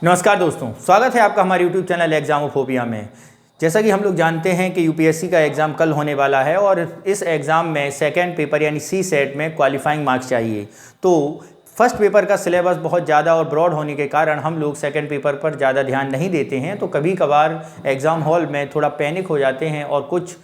नमस्कार दोस्तों, स्वागत है आपका हमारे YouTube चैनल एग्जामोफोबिया में। जैसा कि हम लोग जानते हैं कि यूपीएससी का एग्ज़ाम कल होने वाला है और इस एग्ज़ाम में सेकंड पेपर यानी सी सेट में क्वालिफाइंग मार्क्स चाहिए। तो फर्स्ट पेपर का सिलेबस बहुत ज़्यादा और ब्रॉड होने के कारण हम लोग सेकंड पेपर पर ज़्यादा ध्यान नहीं देते हैं, तो कभी कभार एग्ज़ाम हॉल में थोड़ा पैनिक हो जाते हैं और कुछ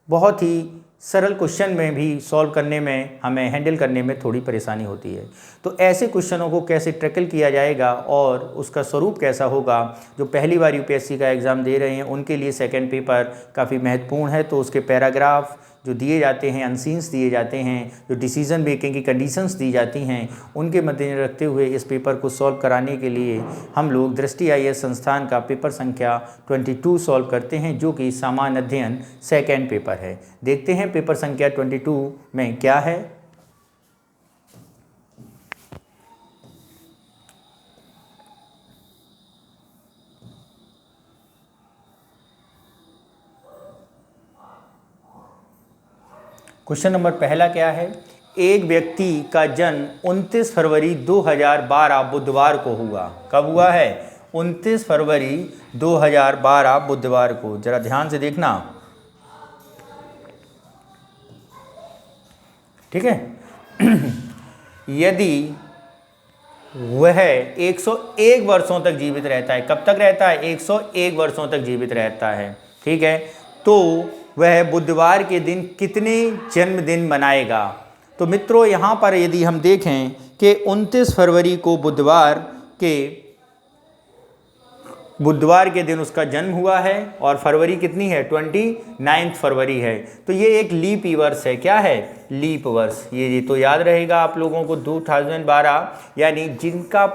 बहुत ही सरल क्वेश्चन में भी सॉल्व करने में हमें हैंडल करने में थोड़ी परेशानी होती है। तो ऐसे क्वेश्चनों को कैसे टैकल किया जाएगा और उसका स्वरूप कैसा होगा, जो पहली बार यूपीएससी का एग्ज़ाम दे रहे हैं उनके लिए सेकंड पेपर काफ़ी महत्वपूर्ण है। तो उसके पैराग्राफ जो दिए जाते हैं, अनसीन्स दिए जाते हैं, जो डिसीजन मेकिंग की कंडीशंस दी जाती हैं, उनके मद्देनजर रखते हुए इस पेपर को सॉल्व कराने के लिए हम लोग दृष्टि आईएएस संस्थान का पेपर संख्या 22 सॉल्व करते हैं, जो कि सामान्य अध्ययन सेकेंड पेपर है। देखते हैं पेपर संख्या 22 में क्या है। क्वेश्चन नंबर पहला क्या है। एक व्यक्ति का जन्म 29 फरवरी 2012 बुधवार को हुआ। कब हुआ है? 29 फरवरी 2012 बुधवार को। जरा ध्यान से देखना, ठीक है। यदि वह 101 वर्षों तक जीवित रहता है, कब तक रहता है? 101 वर्षों तक जीवित रहता है, ठीक है। तो वह बुधवार के दिन कितने जन्मदिन मनाएगा? तो मित्रों यहाँ पर यदि हम देखें कि 29 फरवरी को बुधवार के दिन उसका जन्म हुआ है और फरवरी कितनी है? 29 फरवरी है। तो ये एक लीप वर्ष है। क्या है? लीप वर्ष। ये तो याद रहेगा आप लोगों को। 2012 यानी जिनका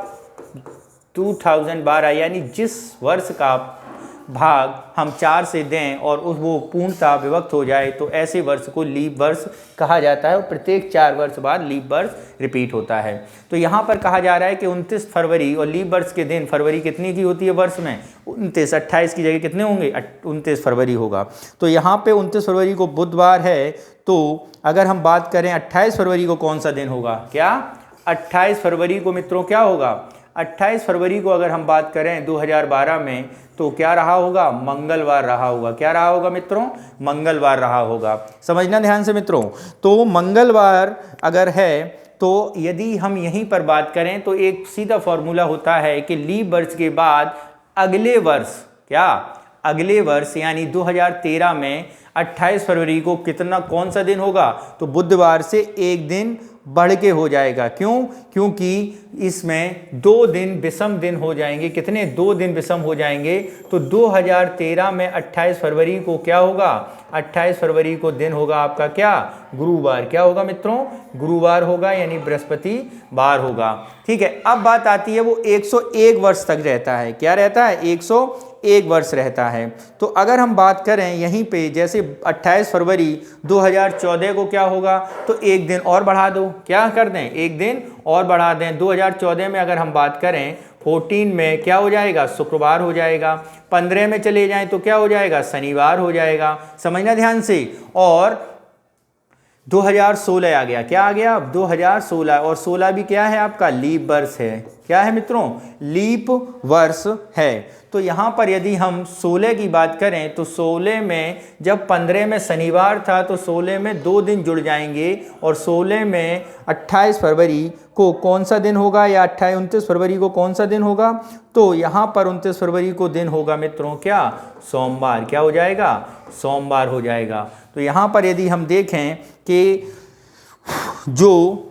2012 यानी जिस वर्ष का भाग हम 4 से दें और वो पूर्णतः विभक्त हो जाए तो ऐसे वर्ष को लीप वर्ष कहा जाता है और प्रत्येक 4 वर्ष बाद लीप वर्ष रिपीट होता है। तो यहाँ पर कहा जा रहा है कि 29 फरवरी और लीप वर्ष के दिन फरवरी कितनी की होती है वर्ष में? 29। 28 की जगह कितने होंगे? 29 फरवरी होगा। तो यहाँ पे 29 फरवरी को बुधवार है। तो अगर हम बात करें 28 फरवरी को कौन सा दिन होगा? क्या 28 फरवरी को मित्रों क्या होगा? 28 फरवरी को अगर हम बात करें 2012 में तो क्या रहा होगा? मंगलवार रहा होगा। क्या रहा होगा मित्रों? मंगलवार रहा होगा। समझना ध्यान से मित्रों। तो मंगलवार अगर है तो यदि हम यहीं पर बात करें तो एक सीधा फॉर्मूला होता है कि लीप वर्ष के बाद अगले वर्ष, क्या अगले वर्ष यानी 2013 में 28 फरवरी को कितना कौन सा दिन होगा? तो बुधवार से एक दिन बढ़ के हो जाएगा। क्यों? क्योंकि इसमें 2 दिन विषम दिन हो जाएंगे। कितने? 2 दिन विषम हो जाएंगे। तो 2013 में 28 फरवरी को क्या होगा? 28 फरवरी को दिन होगा आपका क्या? गुरुवार। क्या होगा मित्रों? गुरुवार होगा, यानी बृहस्पतिवार होगा। ठीक है। अब बात आती है वो 101 वर्ष तक रहता है। क्या रहता है? 101 वर्ष रहता है। तो अगर हम बात करें यहीं पे, जैसे 28 फरवरी 2014 को क्या होगा? तो एक दिन और बढ़ा दो। क्या कर दें? एक दिन और बढ़ा दें। 2014 में अगर हम बात करें 14 में क्या हो जाएगा? शुक्रवार हो जाएगा। 15 में चले जाएं तो क्या हो जाएगा? शनिवार हो जाएगा। समझना ध्यान से। और 2016 आ गया। क्या आ गया? अब 2016, और 16 भी क्या है आपका? लीप वर्ष है। क्या है मित्रों? लीप वर्ष है। तो यहाँ पर यदि हम 16 की बात करें तो 16 में जब 15 में शनिवार था तो 16 में 2 दिन जुड़ जाएंगे और 16 में 28 फरवरी को कौन सा दिन होगा? या 29 फरवरी को कौन सा दिन होगा? तो यहाँ पर 29 फरवरी को दिन होगा मित्रों क्या? सोमवार। क्या हो जाएगा? सोमवार हो जाएगा। तो यहाँ पर यदि हम देखें कि जो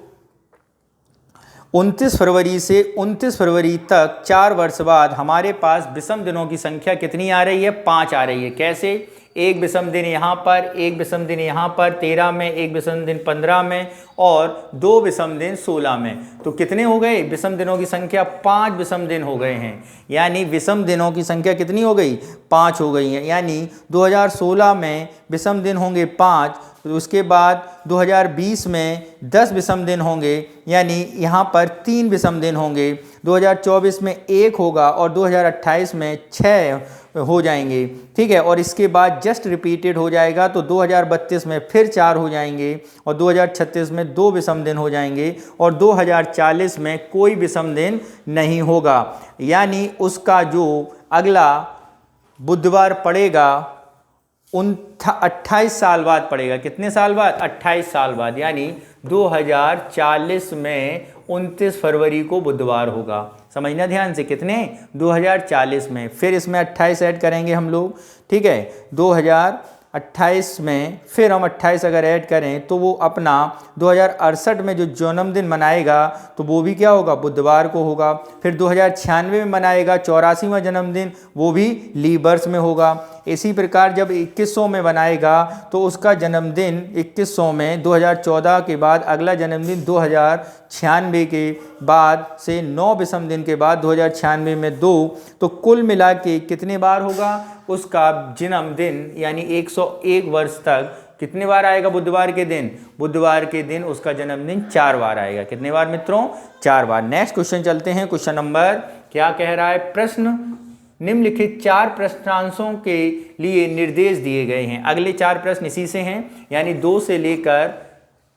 29 फरवरी से 29 फरवरी तक 4 वर्ष बाद हमारे पास विषम दिनों की संख्या कितनी आ रही है? 5 आ रही है। कैसे? एक विषम दिन यहाँ पर, एक विषम दिन यहाँ पर 13 में, एक विषम दिन 15 में और 2 विषम दिन 16 में। तो कितने हो गए विषम दिनों की संख्या? 5 विषम दिन हो गए हैं। यानी विषम दिनों की संख्या कितनी हो गई? 5 हो गई है। यानी 2016 में विषम दिन होंगे 5, तो उसके बाद 2020 में 10 विषम दिन होंगे, यानी यहाँ पर 3 विषम दिन होंगे। 2024 में 1 होगा और 2028 में 6 हो जाएंगे, ठीक है। और इसके बाद जस्ट रिपीटेड हो जाएगा, तो 2032 में फिर 4 हो जाएंगे और 2036 में 2 विषम दिन हो जाएंगे और 2040 में कोई विषम दिन नहीं होगा। यानी उसका जो अगला बुधवार पड़ेगा 28 साल बाद पड़ेगा। कितने साल बाद? 28 साल बाद, यानी 2040 में 29 फरवरी को बुधवार होगा। समझना ध्यान से, कितने? 2040 में। फिर इसमें 28 ऐड करेंगे हम लोग, ठीक है। 2028 में फिर हम 28 अगर ऐड करें तो वो अपना 2068 में जो जन्मदिन मनाएगा तो वो भी क्या होगा? बुधवार को होगा। फिर 2096 में मनाएगा 84वां जन्मदिन, वो भी लीप वर्ष में होगा। इसी प्रकार जब 2100 में बनाएगा तो उसका जन्मदिन 2100 में 2014 के बाद अगला जन्मदिन 2096 के बाद से 9 विषम दिन के बाद 2096 में 2, तो कुल मिला के कितने बार होगा उसका जन्मदिन? यानी 101 वर्ष तक कितने बार आएगा बुधवार के दिन? बुधवार के दिन उसका जन्मदिन 4 बार आएगा। कितने बार मित्रों? 4 बार। नेक्स्ट क्वेश्चन चलते हैं। क्वेश्चन नंबर क्या कह रहा है? प्रश्न निम्नलिखित 4 प्रश्नांशों के लिए निर्देश दिए गए हैं। अगले 4 प्रश्न इसी से हैं, यानी 2 से लेकर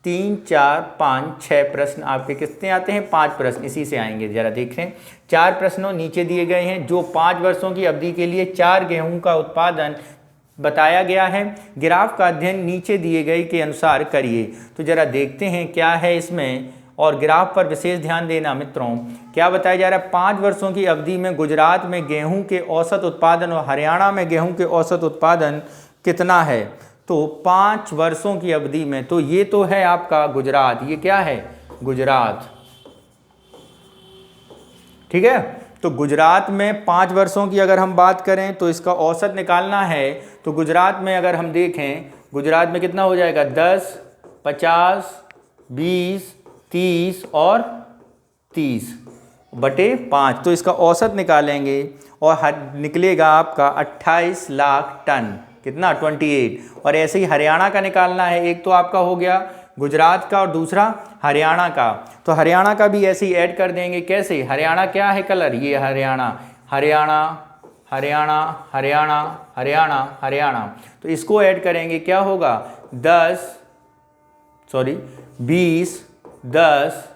3, 4, 5, 6 प्रश्न आपके कितने आते हैं? 5 प्रश्न इसी से आएंगे। जरा देखें, 4 प्रश्नों नीचे दिए गए हैं जो 5 वर्षों की अवधि के लिए 4 गेहूं का उत्पादन बताया गया है। ग्राफ का अध्ययन नीचे दिए गए के अनुसार करिए। तो जरा देखते हैं क्या है इसमें, और ग्राफ पर विशेष ध्यान देना मित्रों। क्या बताया जा रहा है? 5 वर्षों की अवधि में गुजरात में गेहूं के औसत उत्पादन और हरियाणा में गेहूं के औसत उत्पादन कितना है? तो 5 वर्षों की अवधि में, तो ये तो है आपका गुजरात, ये क्या है? गुजरात, ठीक है। तो गुजरात में 5 वर्षों की अगर हम बात करें तो इसका औसत निकालना है, तो गुजरात में अगर हम देखें, गुजरात में कितना हो जाएगा? 10, 50, 20, 30 और 30 बटे 5, तो इसका औसत निकालेंगे और निकलेगा आपका 28 लाख टन। कितना? 28। और ऐसे ही हरियाणा का निकालना है। एक तो आपका हो गया गुजरात का और दूसरा हरियाणा का, तो हरियाणा का भी ऐसे ही ऐड कर देंगे। कैसे? हरियाणा क्या है कलर? ये हरियाणा, हरियाणा, हरियाणा, हरियाणा, हरियाणा, हरियाणा, तो इसको ऐड करेंगे। क्या होगा? 20, 10,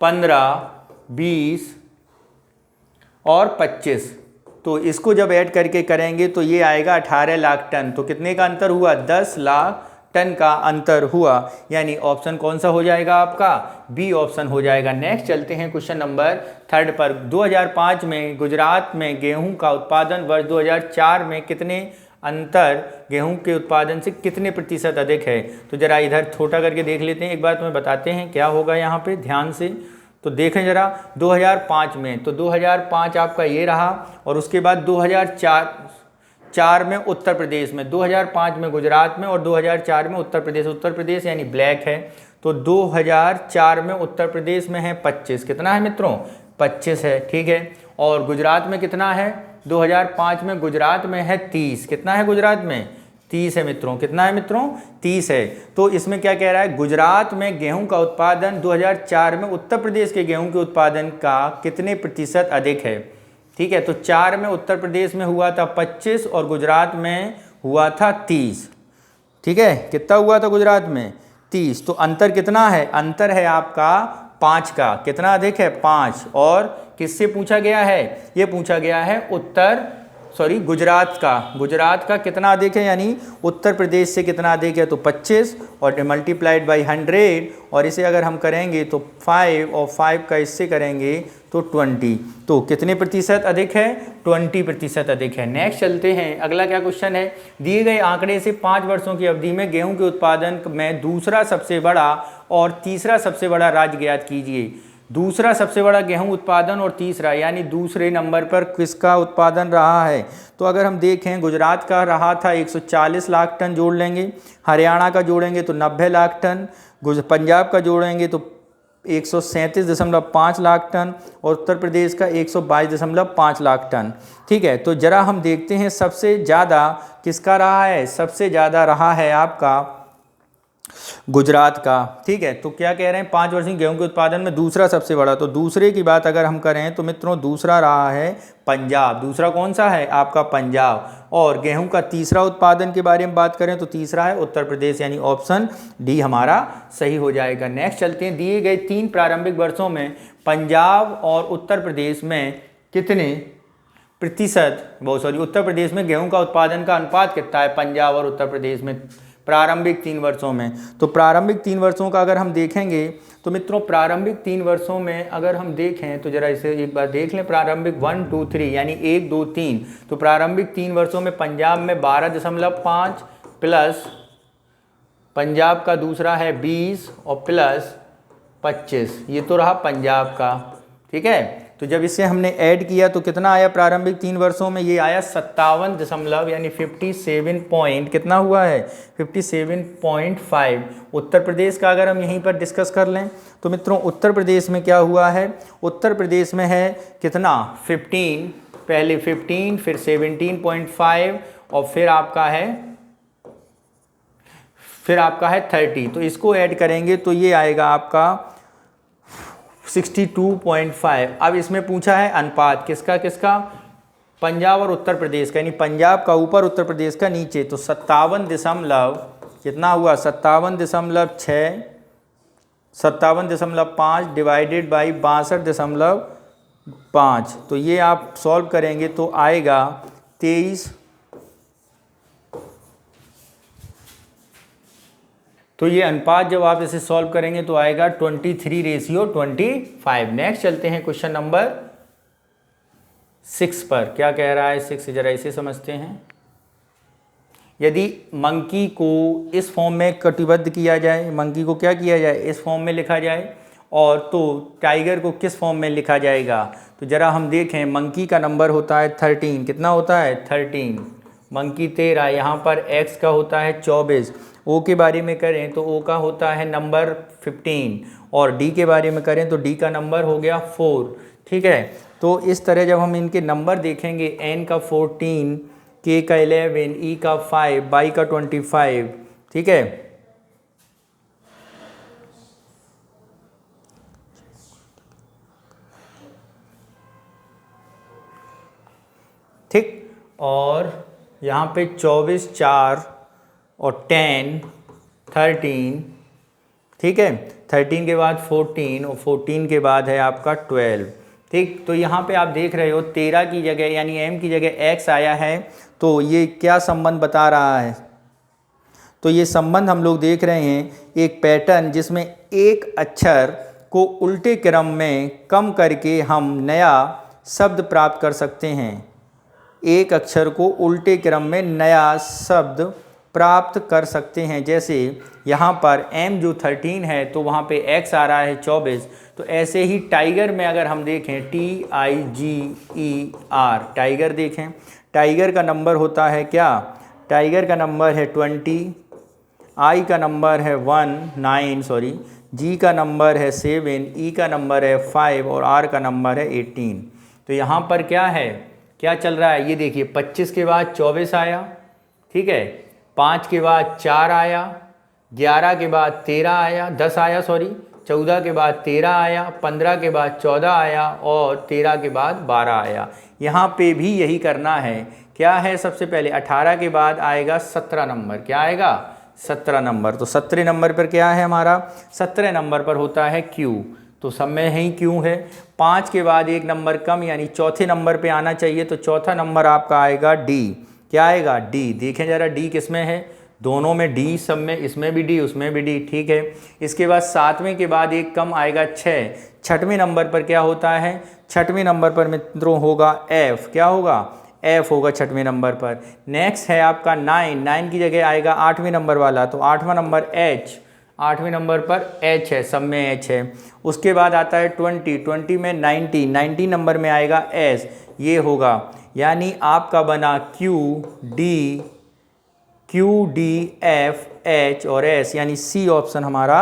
15, 20 और 25, तो इसको जब ऐड करके करेंगे तो ये आएगा 18 लाख टन। तो कितने का अंतर हुआ? 10 लाख टन का अंतर हुआ। यानी ऑप्शन कौन सा हो जाएगा आपका? बी ऑप्शन हो जाएगा। नेक्स्ट चलते हैं क्वेश्चन नंबर 3 पर। 2005 में गुजरात में गेहूं का उत्पादन वर्ष 2004 में कितने अंतर गेहूं के उत्पादन से कितने प्रतिशत अधिक है? तो जरा इधर छोटा करके देख लेते हैं, एक बार तुम्हें बताते हैं क्या होगा यहाँ पे ध्यान से। तो देखें जरा 2005 में, तो 2005 आपका ये रहा, और उसके बाद 2004 में उत्तर प्रदेश में, 2005 में गुजरात में और 2004 में उत्तर प्रदेश। उत्तर प्रदेश यानी ब्लैक है, तो 2004 में उत्तर प्रदेश में है 25। कितना है मित्रों? 25 है, ठीक है। और गुजरात में कितना है? 2005 में गुजरात में है 30। कितना है गुजरात में? 30 है मित्रों। कितना है मित्रों? 30 है। तो इसमें क्या कह रहा है? गुजरात में गेहूं का उत्पादन 2004 में उत्तर प्रदेश के गेहूं के उत्पादन का कितने प्रतिशत अधिक है? ठीक है, तो 4 में उत्तर प्रदेश में हुआ था 25 और गुजरात में हुआ था 30। ठीक है, कितना हुआ था गुजरात में? 30। तो अंतर कितना है? अंतर है आपका 5 का। कितना अधिक है? 5। और किससे पूछा गया है? ये पूछा गया है गुजरात का। गुजरात का कितना अधिक है, यानी उत्तर प्रदेश से कितना अधिक है? तो 25 और मल्टीप्लाइड बाई 100, और इसे अगर हम करेंगे तो 5 और 5 का इससे करेंगे तो 20। तो कितने प्रतिशत अधिक है? 20% अधिक है। नेक्स्ट चलते हैं, अगला क्या क्वेश्चन है? दिए गए आंकड़े से 5 वर्षों की अवधि में गेहूं के उत्पादन में दूसरा सबसे बड़ा और तीसरा सबसे बड़ा राज्य ज्ञात कीजिए। दूसरा सबसे बड़ा गेहूं उत्पादन और तीसरा, यानी दूसरे नंबर पर किसका उत्पादन रहा है? तो अगर हम देखें, गुजरात का रहा था 140 लाख टन, जोड़ लेंगे। हरियाणा का जोड़ेंगे तो 90 लाख टन। पंजाब का जोड़ेंगे तो 137.5 लाख टन और उत्तर प्रदेश का 122.5 लाख टन। ठीक है, तो जरा हम देखते हैं सबसे ज़्यादा किसका रहा है? सबसे ज़्यादा रहा है आपका गुजरात का। ठीक है, तो क्या कह रहे हैं, 5 वर्ष में गेहूं के उत्पादन में दूसरा सबसे बड़ा। तो दूसरे की बात अगर हम करें तो मित्रों दूसरा रहा है पंजाब। दूसरा कौन सा है आपका, पंजाब। और गेहूं का तीसरा उत्पादन के बारे में बात करें तो तीसरा है उत्तर प्रदेश, यानी ऑप्शन डी हमारा सही हो जाएगा। नेक्स्ट चलते हैं, दिए गए 3 प्रारंभिक वर्षों में पंजाब और उत्तर प्रदेश में कितने प्रतिशत, उत्तर प्रदेश में गेहूं का उत्पादन का अनुपात कितना है पंजाब और उत्तर प्रदेश में प्रारंभिक 3 वर्षों में। तो प्रारंभिक 3 वर्षों का अगर हम देखेंगे तो मित्रों प्रारंभिक 3 वर्षों में अगर हम देखें तो जरा इसे एक बार देख लें। प्रारंभिक 1 2 3 यानी 1 2 3, तो प्रारंभिक 3 वर्षों में पंजाब में 12.5 प्लस पंजाब का दूसरा है 20 और प्लस 25, ये तो रहा पंजाब का। ठीक है, तो जब इसे हमने ऐड किया तो कितना आया प्रारंभिक 3 वर्षों में, ये आया 57 दशमलव यानी 57 पॉइंट कितना हुआ है 57.5। उत्तर प्रदेश का अगर हम यहीं पर डिस्कस कर लें तो मित्रों उत्तर प्रदेश में क्या हुआ है, उत्तर प्रदेश में है कितना 15, पहले 15 फिर 17.5 और फिर आपका है 30। तो इसको ऐड करेंगे तो ये आएगा आपका 62.5। अब इसमें पूछा है अनुपात किसका किसका, पंजाब और उत्तर प्रदेश का, यानी पंजाब का ऊपर उत्तर प्रदेश का नीचे। तो 57 दशमलव कितना हुआ 57.6, 57.5 डिवाइडेड बाई 62.5। तो ये आप सॉल्व करेंगे तो आएगा 23। तो ये अनुपात जब आप इसे सॉल्व करेंगे तो आएगा 23:25। नेक्स्ट चलते हैं क्वेश्चन नंबर 6 पर। क्या कह रहा है 6, जरा इसे समझते हैं। यदि मंकी को इस फॉर्म में कटिबद्ध किया जाए, मंकी को क्या किया जाए इस फॉर्म में लिखा जाए, और तो टाइगर को किस फॉर्म में लिखा जाएगा, तो जरा हम देखें। मंकी का नंबर होता है 13, कितना होता है 13, मंकी 13, यहाँ पर एक्स का होता है 24। ओ के बारे में करें तो ओ का होता है नंबर 15, और डी के बारे में करें तो डी का नंबर हो गया 4। ठीक है, तो इस तरह जब हम इनके नंबर देखेंगे, एन का 14, के का 11, ई का 5, बाई का 25। ठीक है, ठीक, और यहाँ पे 24, 4 और 10, 13। ठीक है, 13 के बाद 14 और 14 के बाद है आपका 12। ठीक, तो यहाँ पे आप देख रहे हो 13 की जगह यानी m की जगह x आया है। तो ये क्या संबंध बता रहा है, तो ये संबंध हम लोग देख रहे हैं एक पैटर्न जिसमें एक अक्षर को उल्टे क्रम में कम करके हम नया शब्द प्राप्त कर सकते हैं। एक अक्षर को उल्टे क्रम में नया शब्द प्राप्त कर सकते हैं। जैसे यहाँ पर m जो 13 है तो वहाँ पे x आ रहा है 24। तो ऐसे ही टाइगर में अगर हम देखें TIGER, टाइगर देखें, टाइगर का नंबर होता है क्या, टाइगर का नंबर है 20, I का नंबर है 9, G का नंबर है 7, E का नंबर है 5 और R का नंबर है 18। तो यहाँ पर क्या है, क्या चल रहा है, ये देखिए 25 के बाद 24 आया। ठीक है, 5 के बाद 4 आया, 11 के बाद 13 आया, 10 आया 14 के बाद 13 आया, 15 के बाद 14 आया और 13 के बाद 12 आया। यहाँ पे भी यही करना है। क्या है, सबसे पहले 18 के बाद आएगा 17 नंबर, क्या आएगा 17 नंबर। तो 17 नंबर पर क्या है हमारा, 17 नंबर पर होता है Q, तो सब में ही Q है। 5 के बाद एक नंबर कम यानी चौथे नंबर पे आना चाहिए, तो चौथा नंबर आपका आएगा D, क्या आएगा D। देखें जरा D किस में है, दोनों में D, सब में, इसमें भी D उसमें भी D। ठीक है, इसके बाद 7वें के बाद एक कम आएगा 6। 6वें नंबर पर क्या होता है, 6वें नंबर पर मित्रों होगा F, क्या होगा F होगा 6वें नंबर पर। नेक्स्ट है आपका 9 की जगह आएगा 8वें नंबर वाला, तो 8वां नंबर H, 8वें नंबर पर H है, सब में H है। उसके बाद आता है 20 में 90 नंबर में आएगा S, ये होगा, यानी आपका बना Q D F H और S, यानी C ऑप्शन हमारा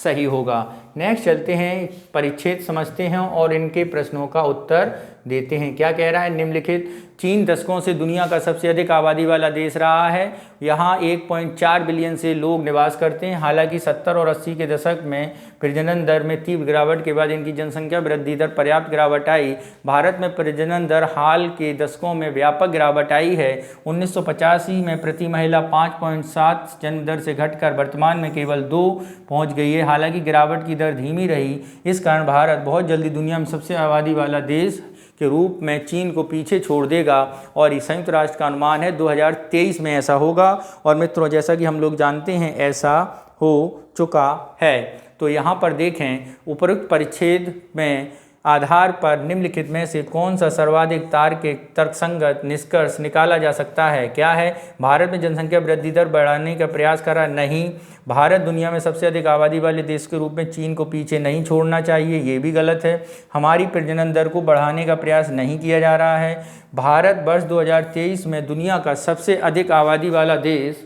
सही होगा। नेक्स्ट चलते हैं, परिच्छेद समझते हैं और इनके प्रश्नों का उत्तर देते हैं। क्या कह रहा है निम्नलिखित? चीन दशकों से दुनिया का सबसे अधिक आबादी वाला देश रहा है। यहाँ 1.4 बिलियन से लोग निवास करते हैं। हालांकि 70 और 80 के दशक में प्रजनन दर में तीव्र गिरावट के बाद इनकी जनसंख्या वृद्धि दर पर्याप्त गिरावट आई। भारत में प्रजनन दर हाल के दशकों में व्यापक गिरावट आई है। 1985 में प्रति महिला 5.7 जन्म दर से घटकर वर्तमान में केवल 2 पहुँच गई है। हालांकि गिरावट की दर धीमी रही। इस कारण भारत बहुत जल्दी दुनिया में सबसे आबादी वाला देश के रूप में चीन को पीछे छोड़ देगा और संयुक्त राष्ट्र का अनुमान है 2023 में ऐसा होगा। और मित्रों, जैसा कि हम लोग जानते हैं ऐसा हो चुका है। तो यहाँ पर देखें, उपरोक्त परिच्छेद में आधार पर निम्नलिखित में से कौन सा सर्वाधिक तार्किक तर्कसंगत निष्कर्ष निकाला जा सकता है? क्या है? भारत में जनसंख्या वृद्धि दर बढ़ाने का प्रयास करा? नहीं। भारत दुनिया में सबसे अधिक आबादी वाले देश के रूप में चीन को पीछे नहीं छोड़ना चाहिए, ये भी गलत है। हमारी प्रजनन दर को बढ़ाने का प्रयास नहीं किया जा रहा है। भारत वर्ष 2023 में दुनिया का सबसे अधिक आबादी वाला देश,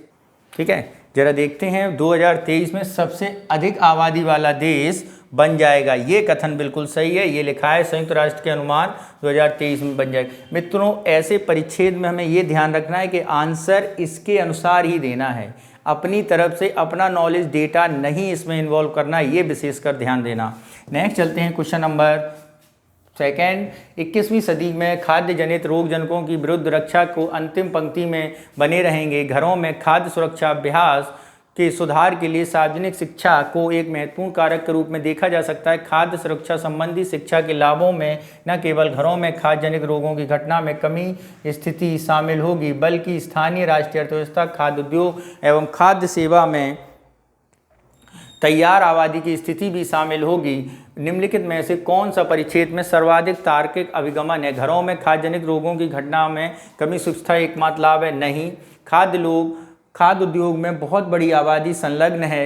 ठीक है, जरा देखते हैं, 2023 में सबसे अधिक आबादी वाला देश बन जाएगा। ये कथन बिल्कुल सही है, ये लिखा है संयुक्त राष्ट्र के अनुमान 2023 में बन जाएगा। मित्रों, ऐसे परिच्छेद में हमें ये ध्यान रखना है कि आंसर इसके अनुसार ही देना है। अपनी तरफ से अपना नॉलेज डेटा नहीं इसमें इन्वॉल्व करना, ये विशेषकर ध्यान देना। नेक्स्ट चलते हैं क्वेश्चन नंबर सेकेंड। 21वीं सदी में खाद्य जनित रोग जनकों की विरुद्ध रक्षा को अंतिम पंक्ति में बने रहेंगे। घरों में खाद्य सुरक्षा अभ्यास के सुधार के लिए सार्वजनिक शिक्षा को एक महत्वपूर्ण कारक के रूप में देखा जा सकता है। खाद्य सुरक्षा संबंधी शिक्षा के लाभों में न केवल घरों में खाद्य जनित रोगों की घटना में कमी स्थिति शामिल होगी, बल्कि स्थानीय राष्ट्रीय अर्थव्यवस्था, खाद्य उद्योग एवं खाद्य सेवा में तैयार आबादी की स्थिति भी शामिल होगी। निम्नलिखित में से कौन सा परिच्छेद में सर्वाधिक तार्किक अभिगमन है? घरों में खाद्य जनित रोगों की घटना में कमी सुस्था एकमात्र लाभ है? नहीं। खाद्य उद्योग में बहुत बड़ी आबादी संलग्न है,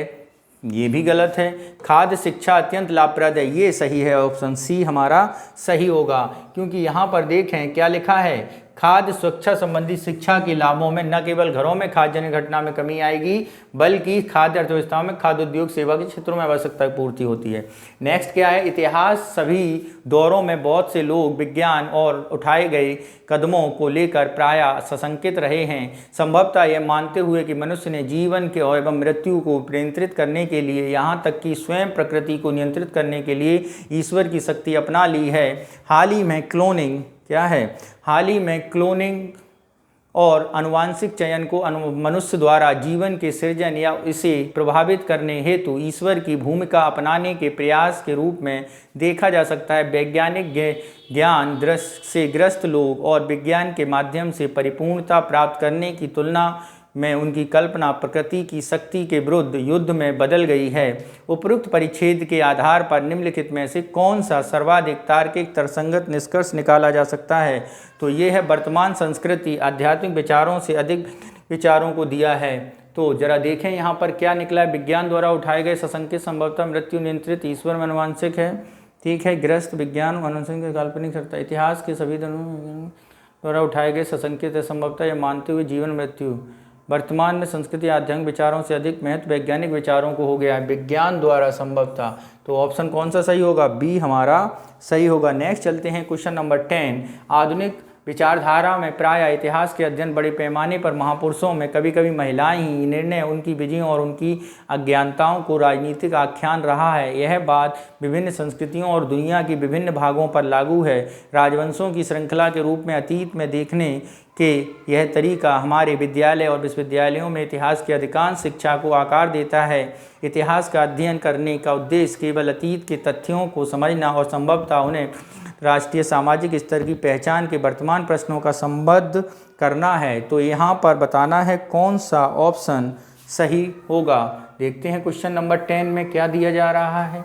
ये भी गलत है। खाद्य शिक्षा अत्यंत लाभप्रद है, ये सही है। ऑप्शन सी हमारा सही होगा, क्योंकि यहाँ पर देखें क्या लिखा है, खाद्य सुरक्षा संबंधी शिक्षा के लाभों में न केवल घरों में खाद्य जनित घटना में कमी आएगी, बल्कि खाद्य अर्थव्यवस्था में खाद्य उद्योग सेवा के क्षेत्रों में आवश्यकता की पूर्ति होती है। नेक्स्ट क्या है? इतिहास सभी दौरों में बहुत से लोग विज्ञान और उठाए गए कदमों को लेकर प्रायः सशंकित रहे हैं। संभवतः यह मानते हुए कि मनुष्य ने जीवन के एवं मृत्यु को नियंत्रित करने के लिए, यहाँ तक कि स्वयं प्रकृति को नियंत्रित करने के लिए ईश्वर की शक्ति अपना ली है। हाल ही में क्लोनिंग क्या है? हाल ही में क्लोनिंग और आनुवांशिक चयन को मनुष्य द्वारा जीवन के सृजन या इसे प्रभावित करने हेतु ईश्वर की भूमिका अपनाने के प्रयास के रूप में देखा जा सकता है। वैज्ञानिक ज्ञान दृष्टि से ग्रस्त लोग और विज्ञान के माध्यम से परिपूर्णता प्राप्त करने की तुलना में उनकी कल्पना प्रकृति की शक्ति के विरुद्ध युद्ध में बदल गई है। उपरोक्त परिच्छेद के आधार पर निम्नलिखित में से कौन सा सर्वाधिक तार्किक तर्कसंगत निष्कर्ष निकाला जा सकता है? तो ये है, वर्तमान संस्कृति आध्यात्मिक विचारों से अधिक विचारों को दिया है। तो जरा देखें यहाँ पर क्या निकला है। विज्ञान द्वारा उठाए गए सशंकित संभवतः मृत्यु नियंत्रित ईश्वर में अनुवांशिक है, ठीक है। ग्रस्त विज्ञान अनुवांशिक काल्पनिक सत्ता, इतिहास के सभी द्वारा उठाए गए सशंकित संभवतः यह मानते हुए जीवन मृत्यु वर्तमान में संस्कृति आध्यात्मिक विचारों से अधिक महत्व वैज्ञानिक विचारों को हो गया है। विज्ञान द्वारा संभव था, तो ऑप्शन कौन सा सही होगा? बी हमारा सही होगा। नेक्स्ट चलते हैं क्वेश्चन नंबर 10। आधुनिक विचारधारा में प्रायः इतिहास के अध्ययन बड़े पैमाने पर महापुरुषों में कभी कभी महिलाएं ही निर्णय, उनकी विजयों और उनकी अज्ञानताओं को राजनीतिक आख्यान रहा है। यह बात विभिन्न संस्कृतियों और दुनिया की विभिन्न भागों पर लागू है। राजवंशों की श्रृंखला के रूप में अतीत में देखने के यह तरीका हमारे विद्यालय और विश्वविद्यालयों में इतिहास की अधिकांश शिक्षा को आकार देता है। इतिहास का अध्ययन करने का उद्देश्य केवल अतीत के तथ्यों को समझना और संभवतः उन्हें राष्ट्रीय सामाजिक स्तर की पहचान के वर्तमान प्रश्नों का संबद्ध करना है। तो यहाँ पर बताना है कौन सा ऑप्शन सही होगा। देखते हैं क्वेश्चन नंबर 10 में क्या दिया जा रहा है।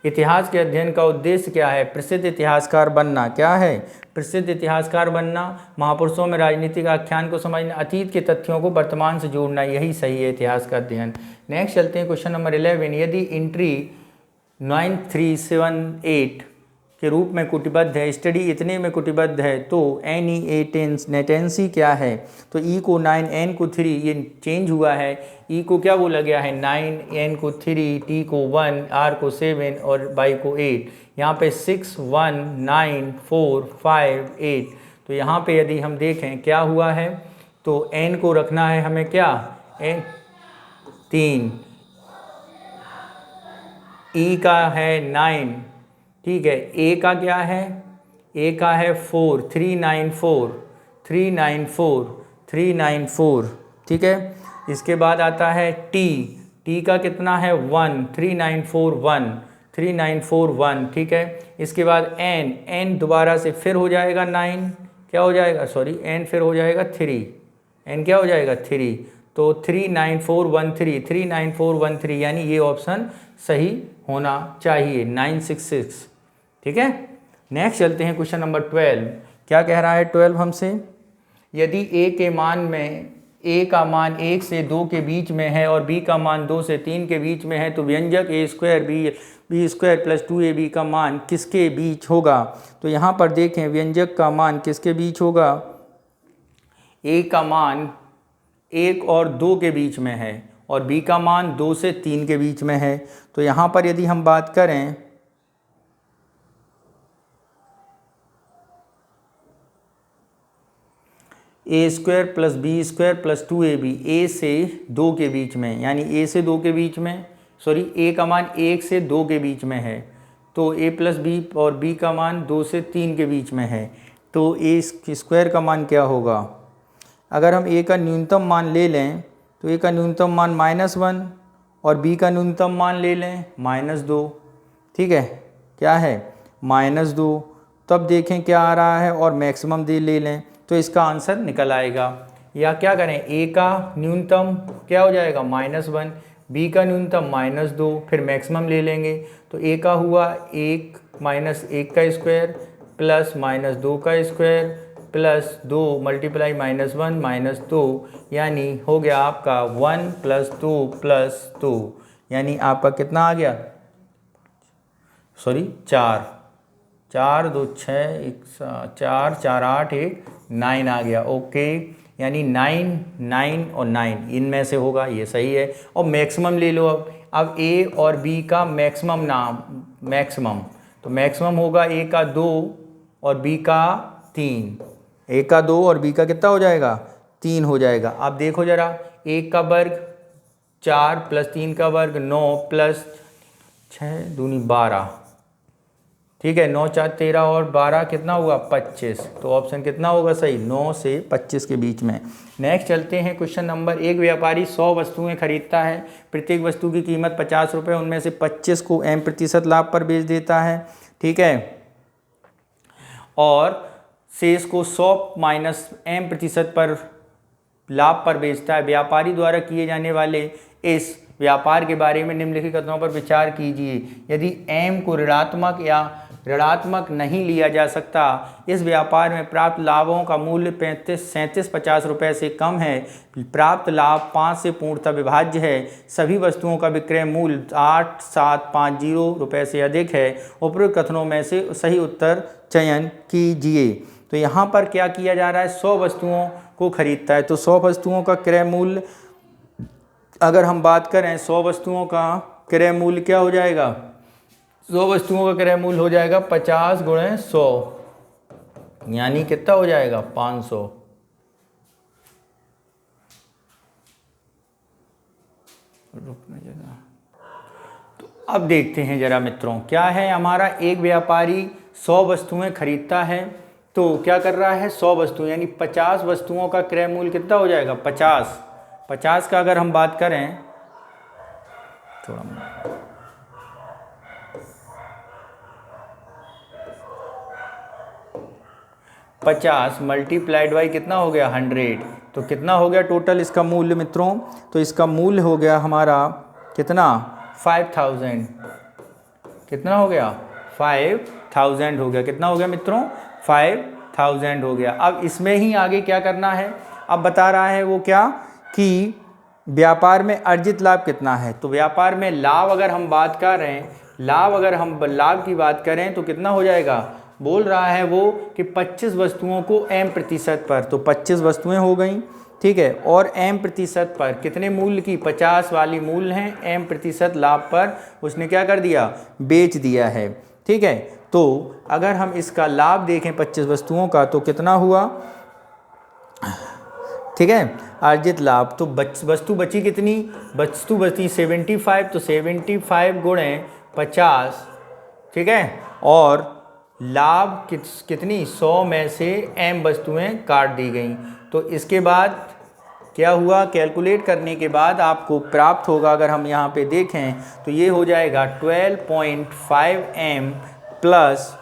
इतिहास के अध्ययन का उद्देश्य क्या है? प्रसिद्ध इतिहासकार बनना। क्या है? प्रसिद्ध इतिहासकार बनना, महापुरुषों में राजनीतिक आख्यान को समझना, अतीत के तथ्यों को वर्तमान से जोड़ना, यही सही है इतिहास का अध्ययन। नेक्स्ट चलते हैं क्वेश्चन नंबर 11। यदि एंट्री 9378 के रूप में कूटबद्ध है, स्टडी इतने में कूटबद्ध है, तो नेटेंसी क्या है? तो ई को 9, एन को 3, ये चेंज हुआ है। ई को क्या बोला गया है? 9, एन को 3, टी को 1, आर को 7 और बाई को 8। यहाँ पे 6, 1, 9, 4, 5, 8। तो यहाँ पे यदि हम देखें क्या हुआ है, तो एन को रखना है हमें क्या? एन 3, ई का है 9, ठीक है, ए का क्या है? ए का है 4, 394, 394, 394, ठीक है। इसके बाद आता है टी, टी का कितना है? 1, 3941, 3941, ठीक है। इसके बाद एन, एन दोबारा से फिर हो जाएगा 9, क्या हो जाएगा? सॉरी, एन फिर हो जाएगा 3, एन क्या हो जाएगा? 3, तो 39413, 39413, यानी ये ऑप्शन सही होना चाहिए, 966, ठीक है। नेक्स्ट चलते हैं क्वेश्चन नंबर 12। क्या कह रहा है 12 हमसे? यदि ए के मान में, ए का मान 1 से 2 के बीच में है और बी का मान 2 से 3 के बीच में है, तो व्यंजक a square b square plus 2ab का मान किसके बीच होगा? तो यहाँ पर देखें, व्यंजक का मान किसके बीच होगा? ए का मान 1 और 2 के बीच में है और बी का मान 2 से 3 के बीच में है। तो यहाँ पर यदि हम बात करें, a square plus b square plus 2ab, a से 2 के बीच में, यानी ए से 2 के बीच में, सॉरी, ए का मान 1 से 2 के बीच में है, तो ए प्लस बी, और बी का मान 2 से 3 के बीच में है, तो ए स्क्वायर का मान क्या होगा? अगर हम ए का न्यूनतम मान ले लें, तो ए का न्यूनतम मान -1 और बी का न्यूनतम मान ले लें -2, ठीक है, क्या है? -2। तब देखें क्या आ रहा है और मैक्सिमम दे ले लें, तो इसका आंसर निकल आएगा। या क्या करें, ए का न्यूनतम क्या हो जाएगा? -1, बी का न्यूनतम -2, फिर मैक्सिमम ले लेंगे, तो ए का हुआ 1 माइनस 1 का स्क्वायर प्लस -2 का स्क्वायर प्लस 2 मल्टीप्लाई -1 -2, यानी हो गया आपका 1 + 2 + 2, यानी आपका कितना आ गया? सॉरी, 4, 4 2 6 4 4 8 1 9 आ गया। ओके, यानी 9 9 और 9 इनमें से होगा, ये सही है। और मैक्सिमम ले लो। अब ए और बी का मैक्सिमम मैक्सिमम, तो मैक्सिमम होगा ए का 2 और बी का 3, ए का 2 और बी का कितना हो जाएगा? 3 हो जाएगा। अब देखो जरा, 1 का वर्ग 4 + 3 का वर्ग 9 + 6 दूनी 12, ठीक है, 9 4 13 और 12 कितना हुआ? 25। तो ऑप्शन कितना होगा सही? 9 से 25 के बीच में। नेक्स्ट चलते हैं क्वेश्चन नंबर। एक व्यापारी 100 वस्तुएं खरीदता है, प्रत्येक वस्तु की कीमत 50 रुपये, उनमें से 25 को m% लाभ पर बेच देता है, ठीक है, और शेष को 100 - m% पर लाभ पर बेचता है। व्यापारी द्वारा किए जाने वाले इस व्यापार के बारे में निम्नलिखित कथनों पर विचार कीजिए। यदि m को ऋणात्मक या ऋणात्मक नहीं लिया जा सकता, इस व्यापार में प्राप्त लाभों का मूल्य 3750 रुपये से कम है, प्राप्त लाभ 5 से पूर्णतः विभाज्य है, सभी वस्तुओं का विक्रय मूल्य 8750 रुपये से अधिक है, उपरोक्त कथनों में से सही उत्तर चयन कीजिए। तो यहाँ पर क्या किया जा रहा है? 100 वस्तुओं को खरीदता है, तो 100 वस्तुओं का क्रय मूल्य, अगर हम बात करें 100 वस्तुओं का क्रय मूल्य क्या हो जाएगा? 100 वस्तुओं का क्रय मूल्य हो जाएगा 50 × 100, यानी कितना हो जाएगा? 500। तो अब देखते हैं जरा मित्रों, क्या है हमारा, एक व्यापारी 100 वस्तुएं खरीदता है, तो क्या कर रहा है? 100 वस्तुएं, यानी 50 वस्तुओं का क्रय मूल्य कितना हो जाएगा? 50 का अगर हम बात करें, थोड़ा 50 मल्टीप्लाइड बाई कितना हो गया? 100, तो कितना हो गया टोटल इसका मूल्य मित्रों? तो इसका मूल्य हो गया हमारा कितना? 5000। कितना हो गया? 5000 हो गया। कितना हो गया मित्रों? 5000 हो गया। अब इसमें ही आगे क्या करना है, अब बता रहा है वो क्या, कि व्यापार में अर्जित लाभ कितना है। तो व्यापार में लाभ अगर हम बात कर रहे हैं, लाभ अगर हम लाभ की बात करें तो कितना हो जाएगा, बोल रहा है वो कि 25 वस्तुओं को m% पर, तो 25 वस्तुएं हो गई, ठीक है, और m% पर कितने मूल्य की, 50 वाली मूल्य हैं, m% लाभ पर उसने क्या कर दिया, बेच दिया है, ठीक है। तो अगर हम इसका लाभ देखें 25 वस्तुओं का तो कितना हुआ, ठीक है, अर्जित लाभ, तो वस्तु बची कितनी, वस्तु बची 75, तो 75 गुणे 50, ठीक है, और लाभ कितनी 100 में से m वस्तुएं काट दी गई। तो इसके बाद क्या हुआ, कैलकुलेट करने के बाद आपको प्राप्त होगा, अगर हम यहाँ पे देखें तो ये हो जाएगा 12.5 m प्लस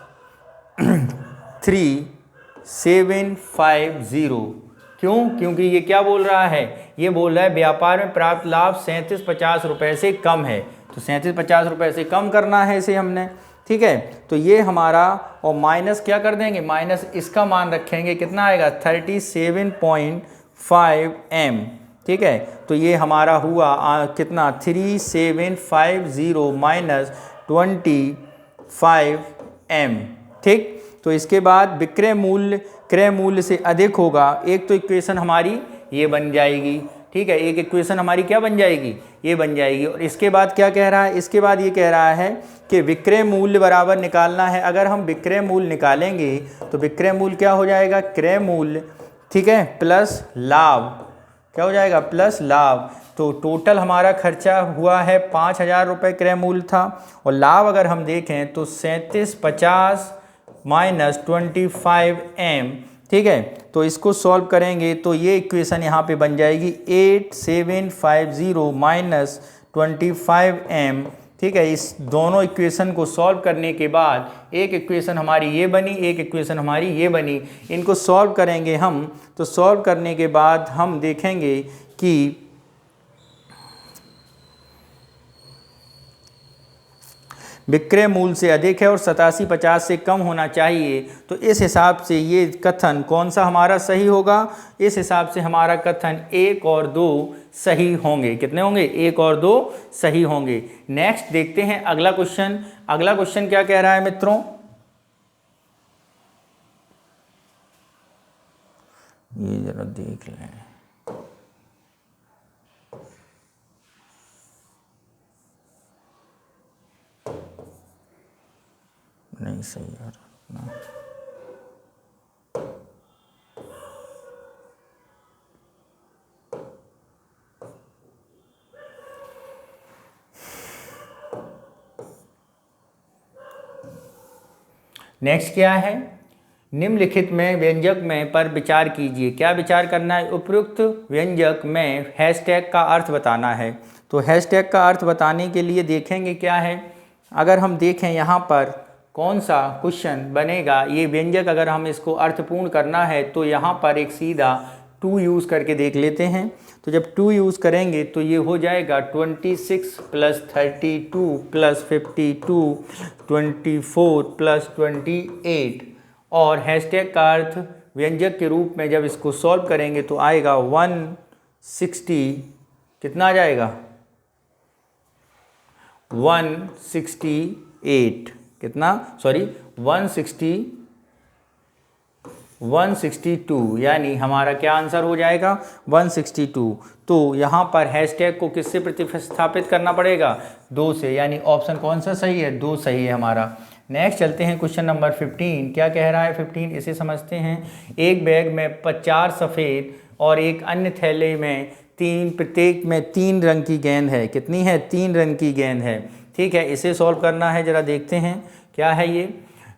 3750। क्यों, क्योंकि ये क्या बोल रहा है, ये बोल रहा है व्यापार में प्राप्त लाभ 3750 रुपये से कम है, तो 3750 रुपये से कम करना है इसे हमने, ठीक है। तो ये हमारा, और माइनस क्या कर देंगे, माइनस इसका मान रखेंगे, कितना आएगा 37.5 m, ठीक है। तो ये हमारा हुआ कितना 3750 माइनस 25 m, ठीक। तो इसके बाद विक्रय मूल्य क्रय मूल्य से अधिक होगा, एक तो इक्वेशन हमारी ये बन जाएगी, ठीक है, एक इक्वेशन हमारी क्या बन जाएगी, ये बन जाएगी। और इसके बाद क्या कह रहा है, इसके बाद ये कह रहा है कि विक्रय मूल्य बराबर निकालना है। अगर हम विक्रय मूल्य निकालेंगे तो विक्रय मूल्य क्या हो जाएगा, क्रय मूल्य, ठीक है, प्लस लाभ, क्या हो जाएगा, प्लस लाभ। तो टोटल हमारा खर्चा हुआ है 5000 रुपये क्रय मूल्य था, और लाभ अगर हम देखें तो 3750 माइनस 25 m, ठीक है। तो इसको सॉल्व करेंगे तो ये इक्वेशन यहाँ पे बन जाएगी 8750 माइनस 25 m, ठीक है। इस दोनों इक्वेशन को सॉल्व करने के बाद एक इक्वेशन हमारी ये बनी, एक इक्वेशन हमारी ये बनी, इनको सॉल्व करेंगे हम। तो सॉल्व करने के बाद हम देखेंगे कि विक्रय मूल्य से अधिक है और 8750 से कम होना चाहिए। तो इस हिसाब से ये कथन कौन सा हमारा सही होगा, इस हिसाब से हमारा कथन 1 और 2 सही होंगे। कितने होंगे, 1 और 2 सही होंगे। नेक्स्ट देखते हैं अगला क्वेश्चन। अगला क्वेश्चन क्या कह रहा है मित्रों, ये जरा देख लें, नहीं सही यार ना। नेक्स्ट क्या है, निम्नलिखित में व्यंजक में पर विचार कीजिए। क्या विचार करना है, उपयुक्त व्यंजक में हैशटैग का अर्थ बताना है। तो हैशटैग का अर्थ बताने के लिए देखेंगे क्या है, अगर हम देखें यहाँ पर कौन सा क्वेश्चन बनेगा, ये व्यंजक अगर हम इसको अर्थपूर्ण करना है तो यहाँ पर एक सीधा 2 यूज़ करके देख लेते हैं। तो जब 2 यूज़ करेंगे तो ये हो जाएगा 26 प्लस 32 प्लस 52 24 प्लस 28, और हैशटैग का अर्थ व्यंजक के रूप में जब इसको सॉल्व करेंगे तो आएगा 160, कितना आ जाएगा 168, कितना, सॉरी 162, यानी हमारा क्या आंसर हो जाएगा 162। तो यहाँ पर हैशटैग को किससे प्रतिस्थापित करना पड़ेगा, 2 से, यानी ऑप्शन कौन सा सही है, 2 सही है हमारा। नेक्स्ट चलते हैं क्वेश्चन नंबर 15। क्या कह रहा है 15, इसे समझते हैं। एक बैग में 4 सफ़ेद और एक अन्य थैले में 3, प्रत्येक में 3 रंग की गेंद है। कितनी है, 3 रंग की गेंद है, ठीक है। इसे सॉल्व करना है, ज़रा देखते हैं क्या है ये।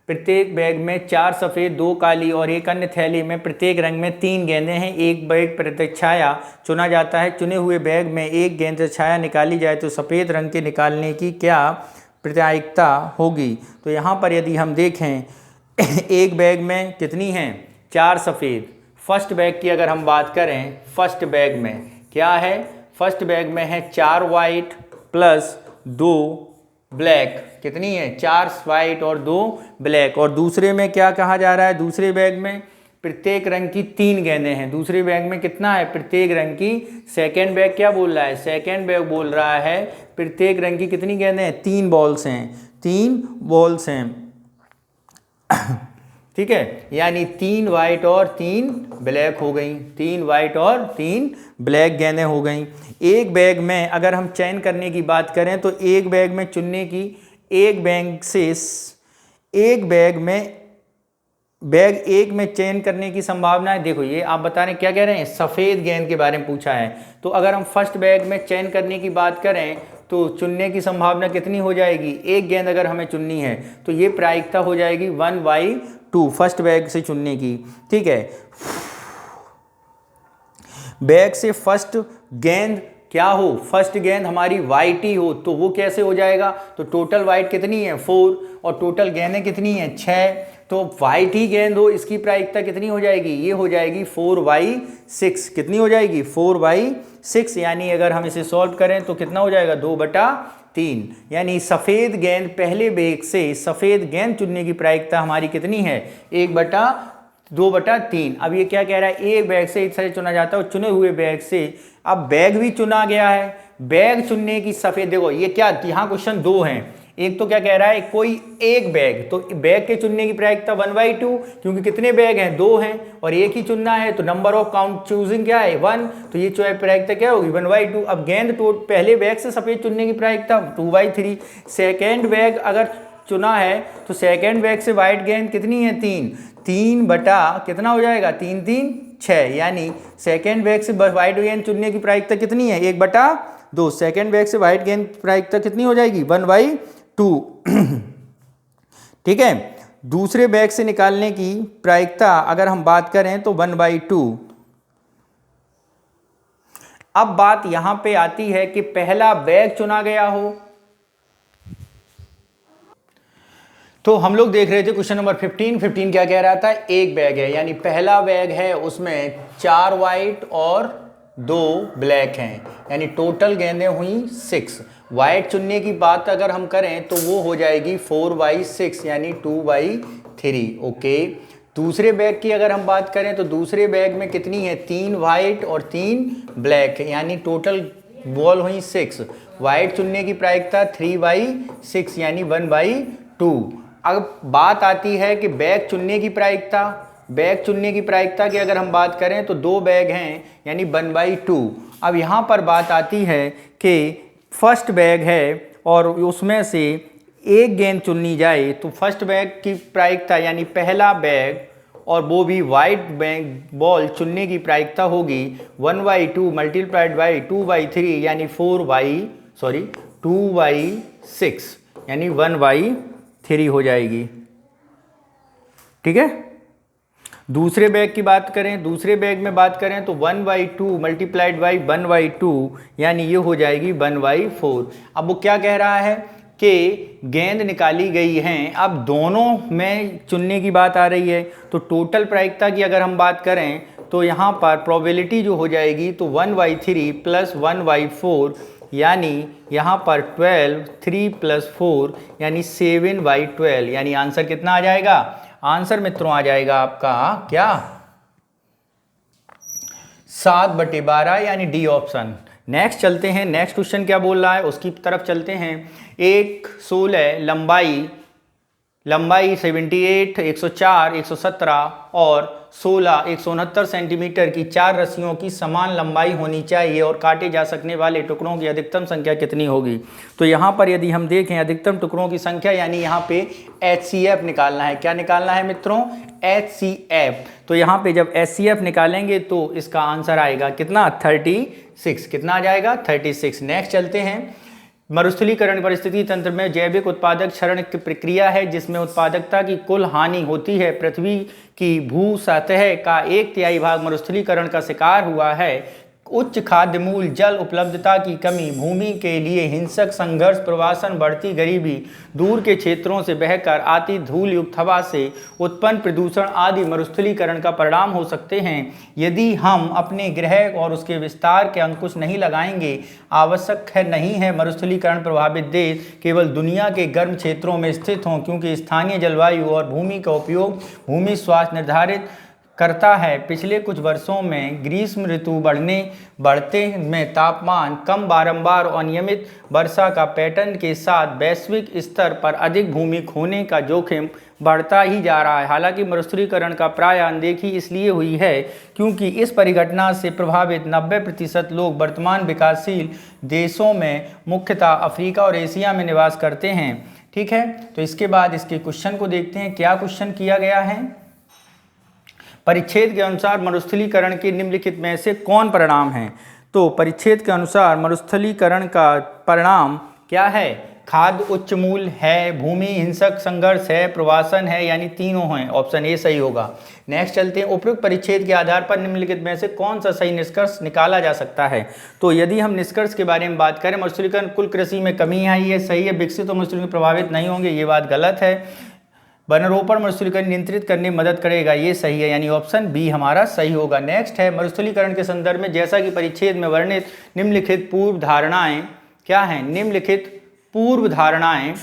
प्रत्येक बैग में 4 सफ़ेद 2 काली और एक अन्य थैली में प्रत्येक रंग में 3 गेंदें हैं। एक बैग प्रतिछाया चुना जाता है। चुने हुए बैग में एक गेंद प्रतिछाया निकाली जाए तो सफ़ेद रंग के निकालने की क्या प्रायिकता होगी। तो यहाँ पर यदि हम देखें एक बैग में कितनी हैं, 4 सफ़ेद। फर्स्ट बैग की अगर हम बात करें, फर्स्ट बैग में क्या है, फर्स्ट बैग में है 4 वाइट प्लस 2 ब्लैक, कितनी है 4 वाइट और 2 ब्लैक। और दूसरे में क्या कहा जा रहा है, दूसरे बैग में प्रत्येक रंग की 3 गेंदें हैं। दूसरे बैग में कितना है, प्रत्येक रंग की। सेकेंड बैग क्या बोल रहा है, सेकेंड बैग बोल रहा है प्रत्येक रंग की कितनी गेंदें हैं, 3 बॉल्स हैं। 3 बॉल्स हैं। ठीक है, यानी 3 वाइट और 3 ब्लैक हो गई, 3 वाइट और 3 ब्लैक गेंदें हो गई। एक बैग में अगर हम चयन करने की बात करें तो एक बैग में चुनने की, एक बैग एक में चयन करने की संभावना है। देखो ये आप बता रहे हैं क्या कह रहे हैं, सफ़ेद गेंद के बारे में पूछा है। तो अगर हम फर्स्ट बैग में चयन करने की बात करें तो चुनने की संभावना कितनी हो जाएगी, एक गेंद अगर हमें चुननी है तो ये प्रायिकता हो जाएगी 1/2 फर्स्ट बैग से चुनने की। ठीक है, बैग से फर्स्ट गेंद क्या हो, फर्स्ट गेंद हमारी वाइट ही हो तो वो कैसे हो जाएगा, तो टोटल वाइट कितनी है 4 और टोटल गेंदें कितनी है 6, तो वाइट ही गेंद हो, इसकी प्रायिकता कितनी हो जाएगी, ये हो जाएगी 4/6। कितनी हो जाएगी 4/6, यानी अगर हम इसे सॉल्व करें तो कितना हो जाएगा 2/3, यानी सफ़ेद गेंद पहले बैग से सफ़ेद गेंद चुनने की प्रायिकता हमारी कितनी है 2/3। अब ये क्या कह रहा है, एक बैग से इस तरह चुना जाता है और चुने हुए बैग से अब बैग भी चुना गया है, बैग चुनने की सफ़ेद, देखो ये क्या, यहाँ क्वेश्चन 2 हैं, एक तो क्या कह रहा है कोई एक बैग, तो बैग के चुनने की प्रायिकता 1/2 क्योंकि कितने बैग हैं 2 हैं और एक ही चुनना है तो नंबर ऑफ काउंट चूजिंग क्या है 1, तो ये प्रायिकता क्या होगी 1/2। अब गेंद पहले बैग से सफ़ेद चुनने की प्रायिकता 2/3। सेकेंड बैग अगर चुना है तो सेकेंड बैग से वाइट गेंद कितनी है 3 बटा कितना हो जाएगा 3 3 6, यानी सेकेंड बैग से वाइट गेंद चुनने की प्रायिकता कितनी है 1/2। सेकेंड बैग से वाइट गेंद प्रायिकता कितनी हो जाएगी 1/2। ठीक है, दूसरे बैग से निकालने की प्रायिकता अगर हम बात करें तो 1/2। अब बात यहां पे आती है कि पहला बैग चुना गया हो, तो हम लोग देख रहे थे क्वेश्चन नंबर 15 क्या कह रहा था, एक बैग है यानी पहला बैग है उसमें 4 वाइट और 2 ब्लैक हैं, यानी टोटल गेंदें हुई 6। वाइट चुनने की बात अगर हम करें तो वो हो जाएगी 4/6 यानी 2/3। ओके, दूसरे बैग की अगर हम बात करें तो दूसरे बैग में कितनी है 3 वाइट और 3 ब्लैक, यानी टोटल बॉल हुई 6। वाइट चुनने की प्रायिकता 3/6 यानी 1/2। अब बात आती है कि बैग चुनने की प्रायिकता, बैग चुनने की प्रायिकता की अगर हम बात करें तो 2 बैग हैं यानी 1/2। अब यहाँ पर बात आती है कि फर्स्ट बैग है और उसमें से एक गेंद चुननी जाए तो फर्स्ट बैग की प्रायिकता यानी पहला बैग और वो भी वाइट बैग बॉल चुनने की प्रायिकता होगी 1/2 मल्टीप्लाइड बाई 2/3 यानी 2/6 यानी 1/3 हो जाएगी। ठीक है, दूसरे बैग की बात करें, दूसरे बैग में बात करें तो 1/2 मल्टीप्लाइड बाई 1/2 यानी ये हो जाएगी 1/4। अब वो क्या कह रहा है कि गेंद निकाली गई हैं, अब दोनों में चुनने की बात आ रही है, तो टोटल प्रायिकता की अगर हम बात करें तो यहाँ पर प्रोबेबिलिटी जो हो जाएगी तो 1/3 प्लस 1/4 यानी यहाँ पर 12, 3 + 4 यानी 7/12, यानी आंसर कितना आ जाएगा, आंसर मित्रों आ जाएगा आपका क्या 7/12 यानी डी ऑप्शन। नेक्स्ट चलते हैं, नेक्स्ट क्वेश्चन क्या बोल रहा है उसकी तरफ चलते हैं। एक 16 लंबाई 78, 104, 117 और 16 169 सेंटीमीटर की 4 रस्सियों की समान लंबाई होनी चाहिए और काटे जा सकने वाले टुकड़ों की अधिकतम संख्या कितनी होगी। तो यहाँ पर यदि हम देखें अधिकतम टुकड़ों की संख्या यानी यहाँ पे HCF निकालना है। क्या निकालना है मित्रों, HCF। तो यहाँ पे जब HCF निकालेंगे तो इसका आंसर आएगा कितना 36। कितना आ जाएगा 36। नेक्स्ट चलते हैं, मरुस्थलीकरण परिस्थिति तंत्र में जैविक उत्पादक क्षरण की प्रक्रिया है जिसमें उत्पादकता की कुल हानि होती है। पृथ्वी की भू सतह का 1/3 भाग मरुस्थलीकरण का शिकार हुआ है। उच्च खाद्य मूल्य, जल उपलब्धता की कमी, भूमि के लिए हिंसक संघर्ष, प्रवासन, बढ़ती गरीबी, दूर के क्षेत्रों से बहकर आती धूल युक्त हवा से उत्पन्न प्रदूषण आदि मरुस्थलीकरण का परिणाम हो सकते हैं। यदि हम अपने ग्रह और उसके विस्तार के अंकुश नहीं लगाएंगे, आवश्यक है नहीं है मरुस्थलीकरण प्रभावित देश केवल दुनिया के गर्म क्षेत्रों में स्थित हों, क्योंकि स्थानीय जलवायु और भूमि का उपयोग भूमि स्वास्थ्य निर्धारित करता है। पिछले कुछ वर्षों में ग्रीष्म ऋतु बढ़ते में तापमान कम, बारंबार और अनियमित वर्षा का पैटर्न के साथ वैश्विक स्तर पर अधिक भूमिक होने का जोखिम बढ़ता ही जा रहा है। हालांकि मरुस्थलीकरण का प्राय अनदेखी इसलिए हुई है क्योंकि इस परिघटना से प्रभावित 90% लोग वर्तमान विकासशील देशों में मुख्यतः अफ्रीका और एशिया में निवास करते हैं। ठीक है, तो इसके बाद इसके क्वेश्चन को देखते हैं। क्या क्वेश्चन किया गया है? परिच्छेद के अनुसार मरुस्थलीकरण के निम्नलिखित में से कौन परिणाम है? तो परिच्छेद के अनुसार मरुस्थलीकरण का परिणाम क्या है? खाद्य उच्च मूल्य है, भूमि हिंसक संघर्ष है, प्रवासन है, यानी तीनों हैं। ऑप्शन ए सही होगा। नेक्स्ट चलते हैं। उपयुक्त परिच्छेद के आधार पर निम्नलिखित में से कौन सा सही निष्कर्ष निकाला जा सकता है? तो यदि हम निष्कर्ष के बारे में बात करें, मरुस्थलीकरण कुल कृषि में कमी आई है, सही है। विकसित और मरुस्थलीकरण प्रभावित नहीं होंगे, ये बात गलत है। वनरोपण मरुस्थलीकरण नियंत्रित करने में मदद करेगा, ये सही है, यानी ऑप्शन बी हमारा सही होगा। नेक्स्ट है, मरुस्थलीकरण के संदर्भ में जैसा कि परिच्छेद में वर्णित निम्नलिखित पूर्व धारणाएं क्या हैं? निम्नलिखित पूर्व धारणाएं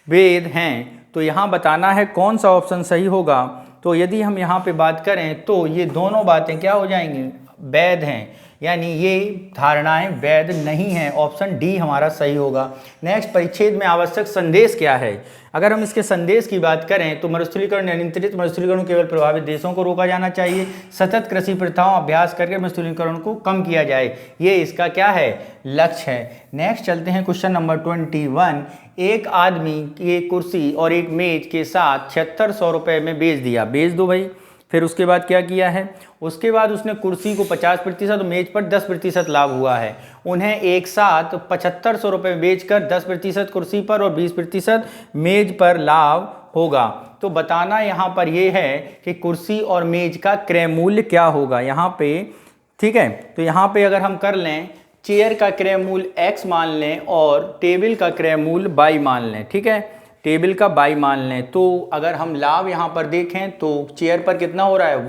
वेद हैं। तो यहाँ बताना है कौन सा ऑप्शन सही होगा। तो यदि हम यहाँ पे बात करें तो ये दोनों बातें क्या हो जाएंगी? वैध हैं, यानी ये धारणाएं वैध नहीं हैं। ऑप्शन डी हमारा सही होगा। नेक्स्ट, परिच्छेद में आवश्यक संदेश क्या है? अगर हम इसके संदेश की बात करें तो मरुस्थलीकरण नियंत्रित मरुस्थलीकरण केवल प्रभावित देशों को रोका जाना चाहिए। सतत कृषि प्रथाओं अभ्यास करके मरुस्थलीकरण को कम किया जाए, ये इसका क्या है? लक्ष्य है। नेक्स्ट चलते हैं क्वेश्चन नंबर 21। एक आदमी की कुर्सी और एक मेज के साथ 7600 रुपये में बेच दिया। बेच दो भाई। फिर उसके बाद क्या किया है? उसके बाद उसने कुर्सी को 50% और मेज पर 10% लाभ हुआ है। उन्हें एक साथ 7500 रुपये बेचकर 10% कुर्सी पर और 20% मेज पर लाभ होगा। तो बताना यहाँ पर यह है कि कुर्सी और मेज का क्रय मूल्य क्या होगा यहाँ पे। ठीक है, तो यहाँ पे अगर हम कर लें, चेयर का क्रय मूल्य x मान लें और टेबल का क्रय मूल्य y मान लें। ठीक है, टेबल का y मान लें, तो अगर हम लाभ यहाँ पर देखें तो चेयर पर कितना हो रहा है?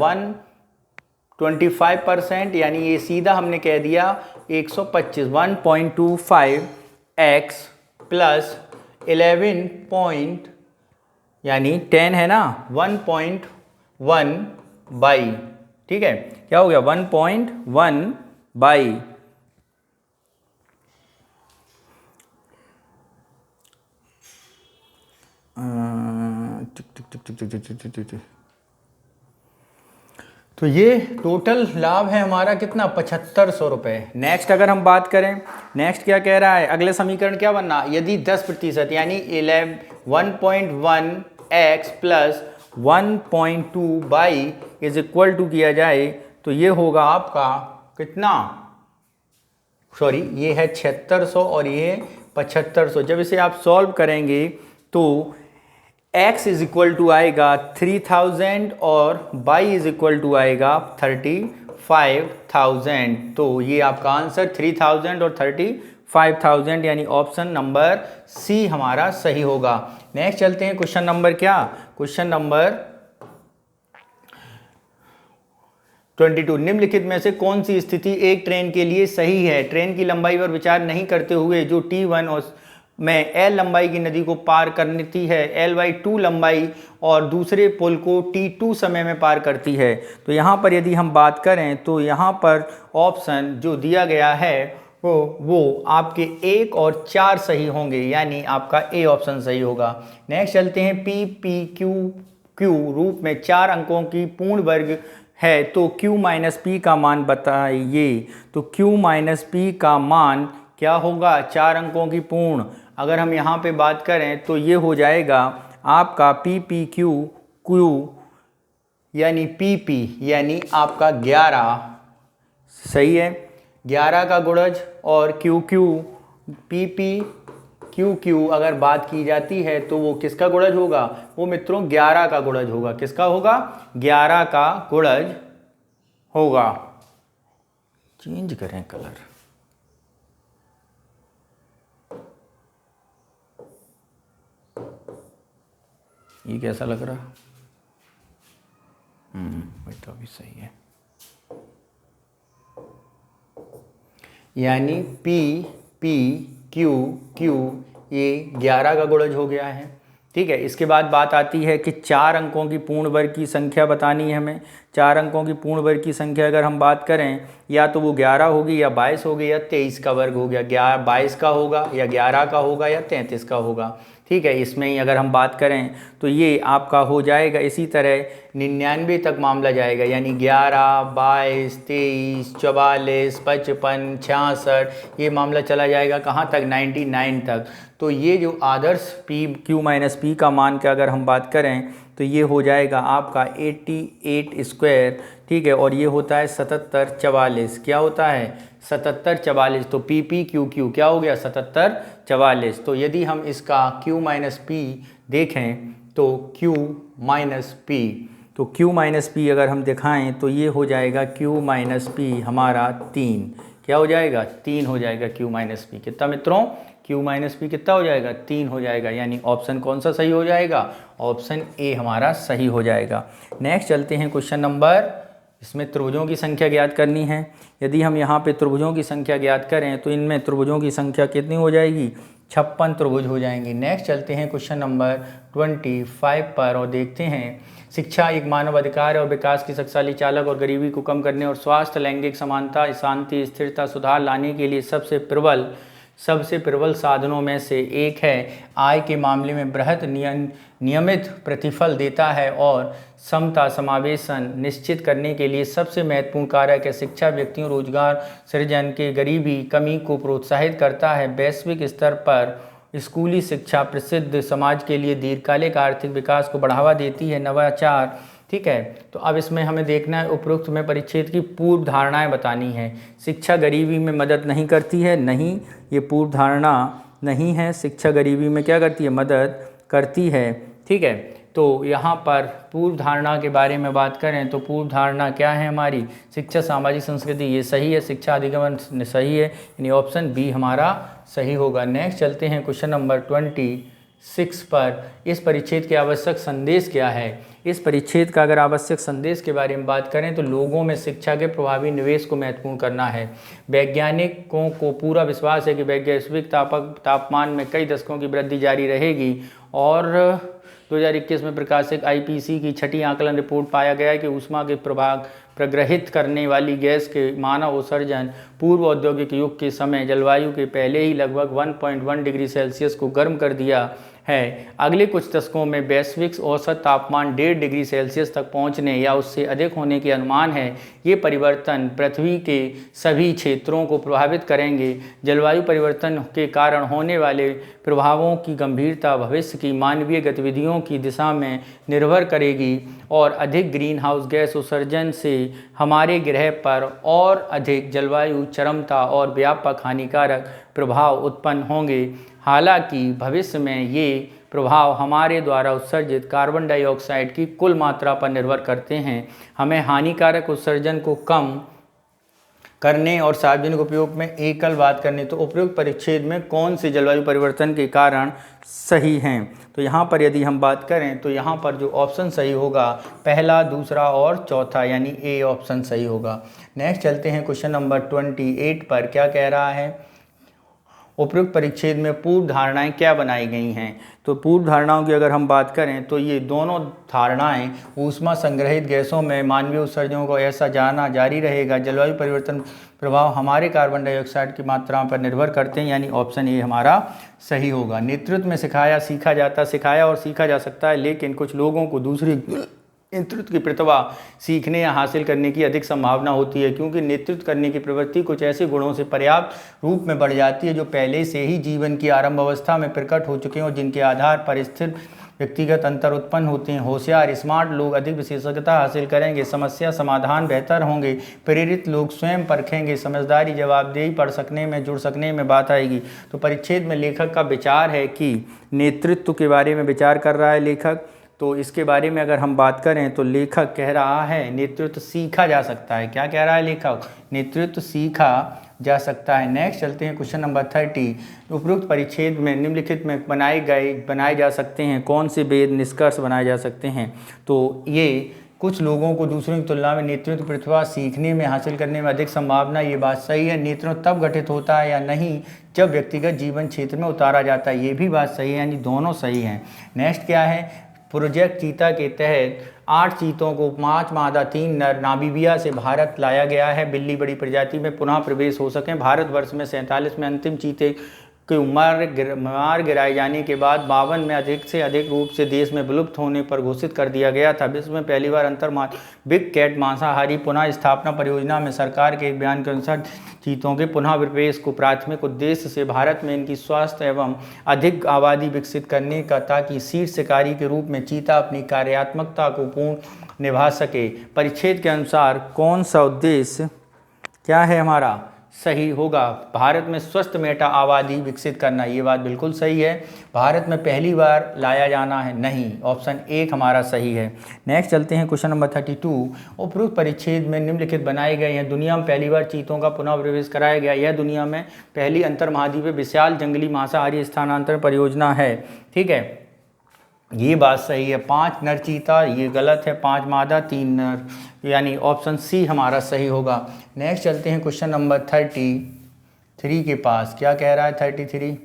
125%, यानी ये सीधा हमने कह दिया 125। 1.25x प्लस 11 यानी 10 है ना, 1.1 बाई, ठीक है, क्या हो गया? 1.1 बाई तो ये टोटल लाभ है हमारा कितना? 7500 रुपये। नेक्स्ट अगर हम बात करें, नेक्स्ट क्या कह रहा है? अगले समीकरण क्या बनना? यदि 10% यानी 1.1x plus 1.2 y is equal to किया जाए तो ये होगा आपका कितना? सॉरी, ये है 7600 और ये 7500। जब इसे आप सॉल्व करेंगे तो x इज इक्वल टू आएगा 3000 और y इज इक्वल टू आएगा 35,000। तो ये आपका आंसर 3000 और 35,000, यानी ऑप्शन नंबर सी हमारा सही होगा। नेक्स्ट चलते हैं क्वेश्चन नंबर क्या? Question number 22। निम्नलिखित में से कौन सी स्थिति एक ट्रेन के लिए सही है? ट्रेन की लंबाई पर विचार नहीं करते हुए जो T1 और में L लंबाई की नदी को पार करती है, L/2 लंबाई और दूसरे पुल को T2 समय में पार करती है। तो यहाँ पर यदि हम बात करें तो यहाँ पर ऑप्शन जो दिया गया है वो आपके 1 और 4 सही होंगे, यानी आपका ए ऑप्शन सही होगा। नेक्स्ट चलते हैं। P रूप में 4 अंकों की पूर्ण वर्ग है तो Q माइनस P का मान बताइए। तो Q माइनस P का मान क्या होगा? 4 अंकों की पूर्ण। अगर हम यहाँ पे बात करें तो ये हो जाएगा आपका PPQ यानी PP यानी आपका 11 सही है, 11 का गुणज, और QQ अगर बात की जाती है तो वो किसका गुणज होगा? वो मित्रों 11 का गुणज होगा। किसका होगा? 11 का गुणज होगा। चेंज करें कलर। ये कैसा लग रहा? तो अभी सही है, यानी PPQ ये 11 का गुणज हो गया है। ठीक है। इसके बाद बात आती है कि 4 अंकों की पूर्ण वर्ग की संख्या बतानी है हमें। 4 अंकों की पूर्ण वर्ग की संख्या अगर हम बात करें, या तो वो 11 होगी या 22 होगी या 23 का वर्ग हो गया, 22 का होगा या 11 का होगा या 33 का होगा। ठीक है, इसमें ही अगर हम बात करें तो ये आपका हो जाएगा। इसी तरह 99 तक मामला जाएगा, यानी 11, 22, 23, 44, 55, 66, ये मामला चला जाएगा कहाँ तक, 99 तक। तो ये जो आदर्श पी क्यू माइनस पी का मान का अगर हम बात करें तो ये हो जाएगा आपका 88 स्क्वायर। ठीक है, और ये होता है 77 44। क्या होता है, 77 44। तो पी पी क्यू क्यू क्या हो गया, 77 44। तो यदि हम इसका Q माइनस पी देखें तो Q माइनस पी, तो Q माइनस पी अगर हम दिखाएं तो ये हो जाएगा Q माइनस पी हमारा 3। क्या हो जाएगा, 3 हो जाएगा Q माइनस पी। कितना मित्रों, Q माइनस पी कितना हो जाएगा, 3 हो जाएगा। यानी ऑप्शन कौन सा सही हो जाएगा, ऑप्शन ए हमारा सही हो जाएगा। नेक्स्ट चलते हैं क्वेश्चन नंबर, इसमें त्रिभुजों की संख्या ज्ञात करनी है। यदि हम यहाँ पे त्रिभुजों की संख्या ज्ञात करें तो इनमें त्रिभुजों की संख्या कितनी हो जाएगी, 56 त्रिभुज हो जाएंगे। नेक्स्ट चलते हैं क्वेश्चन नंबर 25 पर और देखते हैं, शिक्षा एक मानव अधिकार और विकास की शक्तिशाली चालक और गरीबी को कम करने और स्वास्थ्य, लैंगिक समानता, शांति, स्थिरता, सुधार लाने के लिए सबसे प्रबल साधनों में से एक है। आय के मामले में बृहत नियमित प्रतिफल देता है और समता समावेशन निश्चित करने के लिए सबसे महत्वपूर्ण कारक है। शिक्षा व्यक्तियों रोजगार सृजन के गरीबी कमी को प्रोत्साहित करता है। वैश्विक स्तर पर स्कूली शिक्षा प्रसिद्ध समाज के लिए दीर्घकालिक आर्थिक विकास को बढ़ावा देती है। नवाचार, ठीक है। तो अब इसमें हमें देखना है, उपरोक्त में परिच्छेद की पूर्व धारणाएं बतानी है। शिक्षा गरीबी में मदद नहीं करती है, नहीं, ये पूर्व धारणा नहीं है। शिक्षा गरीबी में क्या करती है, मदद करती है। ठीक है, तो यहाँ पर पूर्व धारणा के बारे में बात करें तो पूर्व धारणा क्या है हमारी, शिक्षा सामाजिक संस्कृति, ये सही है। शिक्षा अधिगमन सही है, यानी ऑप्शन बी हमारा सही होगा। नेक्स्ट चलते हैं क्वेश्चन नंबर 26 पर। इस परिच्छेद के आवश्यक संदेश क्या है। इस परिच्छेद का अगर आवश्यक संदेश के बारे में बात करें तो लोगों में शिक्षा के प्रभावी निवेश को महत्वपूर्ण करना है। वैज्ञानिकों को पूरा विश्वास है कि वैश्विक तापमान में कई दशकों की वृद्धि जारी रहेगी और 2021 में प्रकाशित IPCC की छठी आकलन रिपोर्ट पाया गया है कि ऊष्मा के प्रग्रहित करने वाली गैस के मानव उत्सर्जन पूर्व औद्योगिक युग के समय जलवायु के पहले ही लगभग 1.1 डिग्री सेल्सियस को गर्म कर दिया है। अगले कुछ दशकों में वैश्विक औसत तापमान 1.5 डिग्री सेल्सियस तक पहुंचने या उससे अधिक होने के अनुमान है। ये परिवर्तन पृथ्वी के सभी क्षेत्रों को प्रभावित करेंगे। जलवायु परिवर्तन के कारण होने वाले प्रभावों की गंभीरता भविष्य की मानवीय गतिविधियों की दिशा में निर्भर करेगी और अधिक ग्रीन हाउस गैस उत्सर्जन से हमारे ग्रह पर और अधिक जलवायु चरमता और व्यापक हानिकारक प्रभाव उत्पन्न होंगे। हालांकि भविष्य में ये प्रभाव हमारे द्वारा उत्सर्जित कार्बन डाइऑक्साइड की कुल मात्रा पर निर्भर करते हैं। हमें हानिकारक उत्सर्जन को कम करने और सार्वजनिक उपयोग में एकल बात करनी, तो उपयुक्त परिच्छेद में कौन से जलवायु परिवर्तन के कारण सही हैं। तो यहाँ पर यदि हम बात करें तो यहाँ पर जो ऑप्शन सही होगा पहला, दूसरा और चौथा, यानी ए ऑप्शन सही होगा। नेक्स्ट चलते हैं क्वेश्चन नंबर 28 पर। क्या कह रहा है, उपयुक्त परिच्छेद में पूर्व धारणाएं क्या बनाई गई हैं। तो पूर्व धारणाओं की अगर हम बात करें तो ये दोनों धारणाएं, ऊष्मा संग्रहित गैसों में मानवीय उत्सर्जनों को ऐसा जाना जारी रहेगा, जलवायु परिवर्तन प्रभाव हमारे कार्बन डाइऑक्साइड की मात्रा पर निर्भर करते हैं, यानी ऑप्शन ए हमारा सही होगा। नेतृत्व में सिखाया और सीखा जा सकता है, लेकिन कुछ लोगों को दूसरी नेतृत्व की प्रतिभा सीखने या हासिल करने की अधिक संभावना होती है, क्योंकि नेतृत्व करने की प्रवृत्ति कुछ ऐसे गुणों से पर्याप्त रूप में बढ़ जाती है जो पहले से ही जीवन की आरंभ अवस्था में प्रकट हो चुके हैं और जिनके आधार पर स्थिर व्यक्तिगत अंतर उत्पन्न होते हैं। होशियार स्मार्ट लोग अधिक विशेषज्ञता हासिल करेंगे, समस्या समाधान बेहतर होंगे, प्रेरित लोग स्वयं परखेंगे, समझदारी जवाबदेही पढ़ सकने में जुड़ सकने में बात आएगी। तो परिच्छेद में लेखक का विचार है कि नेतृत्व के बारे में विचार कर रहा है लेखक। तो इसके बारे में अगर हम बात करें तो लेखक कह रहा है नेतृत्व सीखा जा सकता है। क्या कह रहा है लेखक, नेतृत्व सीखा जा सकता है। नेक्स्ट चलते हैं क्वेश्चन नंबर 30। उपरोक्त परिच्छेद में निम्नलिखित में बनाए जा सकते हैं कौन से वेद निष्कर्ष बनाए जा सकते हैं। तो ये कुछ लोगों को दूसरों की तुलना में नेतृत्व प्रतिभा सीखने में हासिल करने में अधिक संभावना, ये बात सही है। नेतृत्व तब गठित होता है या नहीं जब व्यक्तिगत जीवन क्षेत्र में उतारा जाता है, ये भी बात सही है, यानी दोनों सही हैं। नेक्स्ट क्या है, प्रोजेक्ट चीता के तहत 8 चीतों को 5 मादा 3 नर नामीबिया से भारत लाया गया है, बिल्ली बड़ी प्रजाति में पुनः प्रवेश हो सकें। भारतवर्ष में 47 में अंतिम चीते के मार गिराए जाने के बाद 52 में अधिक से अधिक रूप से देश में विलुप्त होने पर घोषित कर दिया गया था। विश्व में पहली बार बिग कैट मांसाहारी पुनः स्थापना परियोजना में सरकार के एक बयान के अनुसार चीतों के पुनः प्रवेश को प्राथमिक उद्देश्य से भारत में इनकी स्वास्थ्य एवं अधिक आबादी विकसित करने का, ताकि शीर्ष शिकारी के रूप में चीता अपनी कार्यात्मकता को पूर्ण निभा सके। परिच्छेद के अनुसार कौन सा उद्देश्य क्या है हमारा सही होगा, भारत में स्वस्थ मेटा आबादी विकसित करना, ये बात बिल्कुल सही है। भारत में पहली बार लाया जाना है नहीं, ऑप्शन 1 हमारा सही है। नेक्स्ट चलते हैं क्वेश्चन नंबर 32। उपरोक्त परिच्छेद में निम्नलिखित बनाए गए हैं। दुनिया में पहली बार चीतों का पुनः प्रवेश कराया गया, यह दुनिया में पहली अंतर्महाद्वीपीय विशाल जंगली मांसाहारी स्थानांतरण परियोजना है। ठीक है, ये बात सही है। 5 नर चीता, ये गलत है, 5 मादा 3 नर, यानी ऑप्शन सी हमारा सही होगा। नेक्स्ट चलते हैं क्वेश्चन नंबर 33 के पास। क्या कह रहा है 33,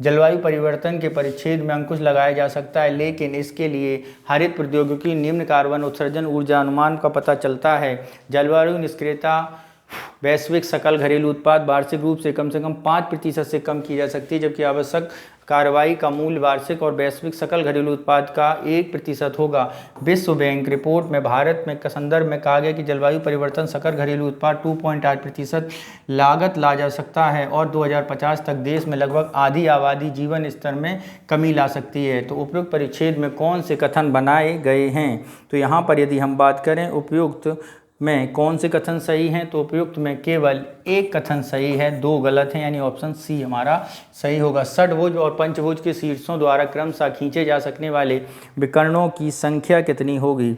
जलवायु परिवर्तन के परिच्छेद में अंकुश लगाया जा सकता है, लेकिन इसके लिए हरित प्रौद्योगिकी निम्न कार्बन उत्सर्जन ऊर्जा अनुमान का पता चलता है। जलवायु निष्क्रियता वैश्विक सकल घरेलू उत्पाद वार्षिक रूप से कम 5% से कम की जा सकती है, जबकि आवश्यक कार्रवाई का मूल्य वार्षिक और वैश्विक सकल घरेलू उत्पाद का 1% होगा। विश्व बैंक रिपोर्ट में भारत में का संदर्भ में कहा गया कि जलवायु परिवर्तन सकल घरेलू उत्पाद 2.8% लागत ला जा सकता है और 2050 तक देश में लगभग आधी आबादी जीवन स्तर में कमी ला सकती है। तो उपयुक्त परिच्छेद में कौन से कथन बनाए गए हैं? तो यहाँ पर यदि हम बात करें उपयुक्त में कौन से कथन सही हैं, तो उपयुक्त में केवल एक कथन सही है, 2 गलत हैं, यानी ऑप्शन सी हमारा सही होगा। षडभुज और पंचभुज के शीर्षों द्वारा क्रमशः खींचे जा सकने वाले विकर्णों की संख्या कितनी होगी?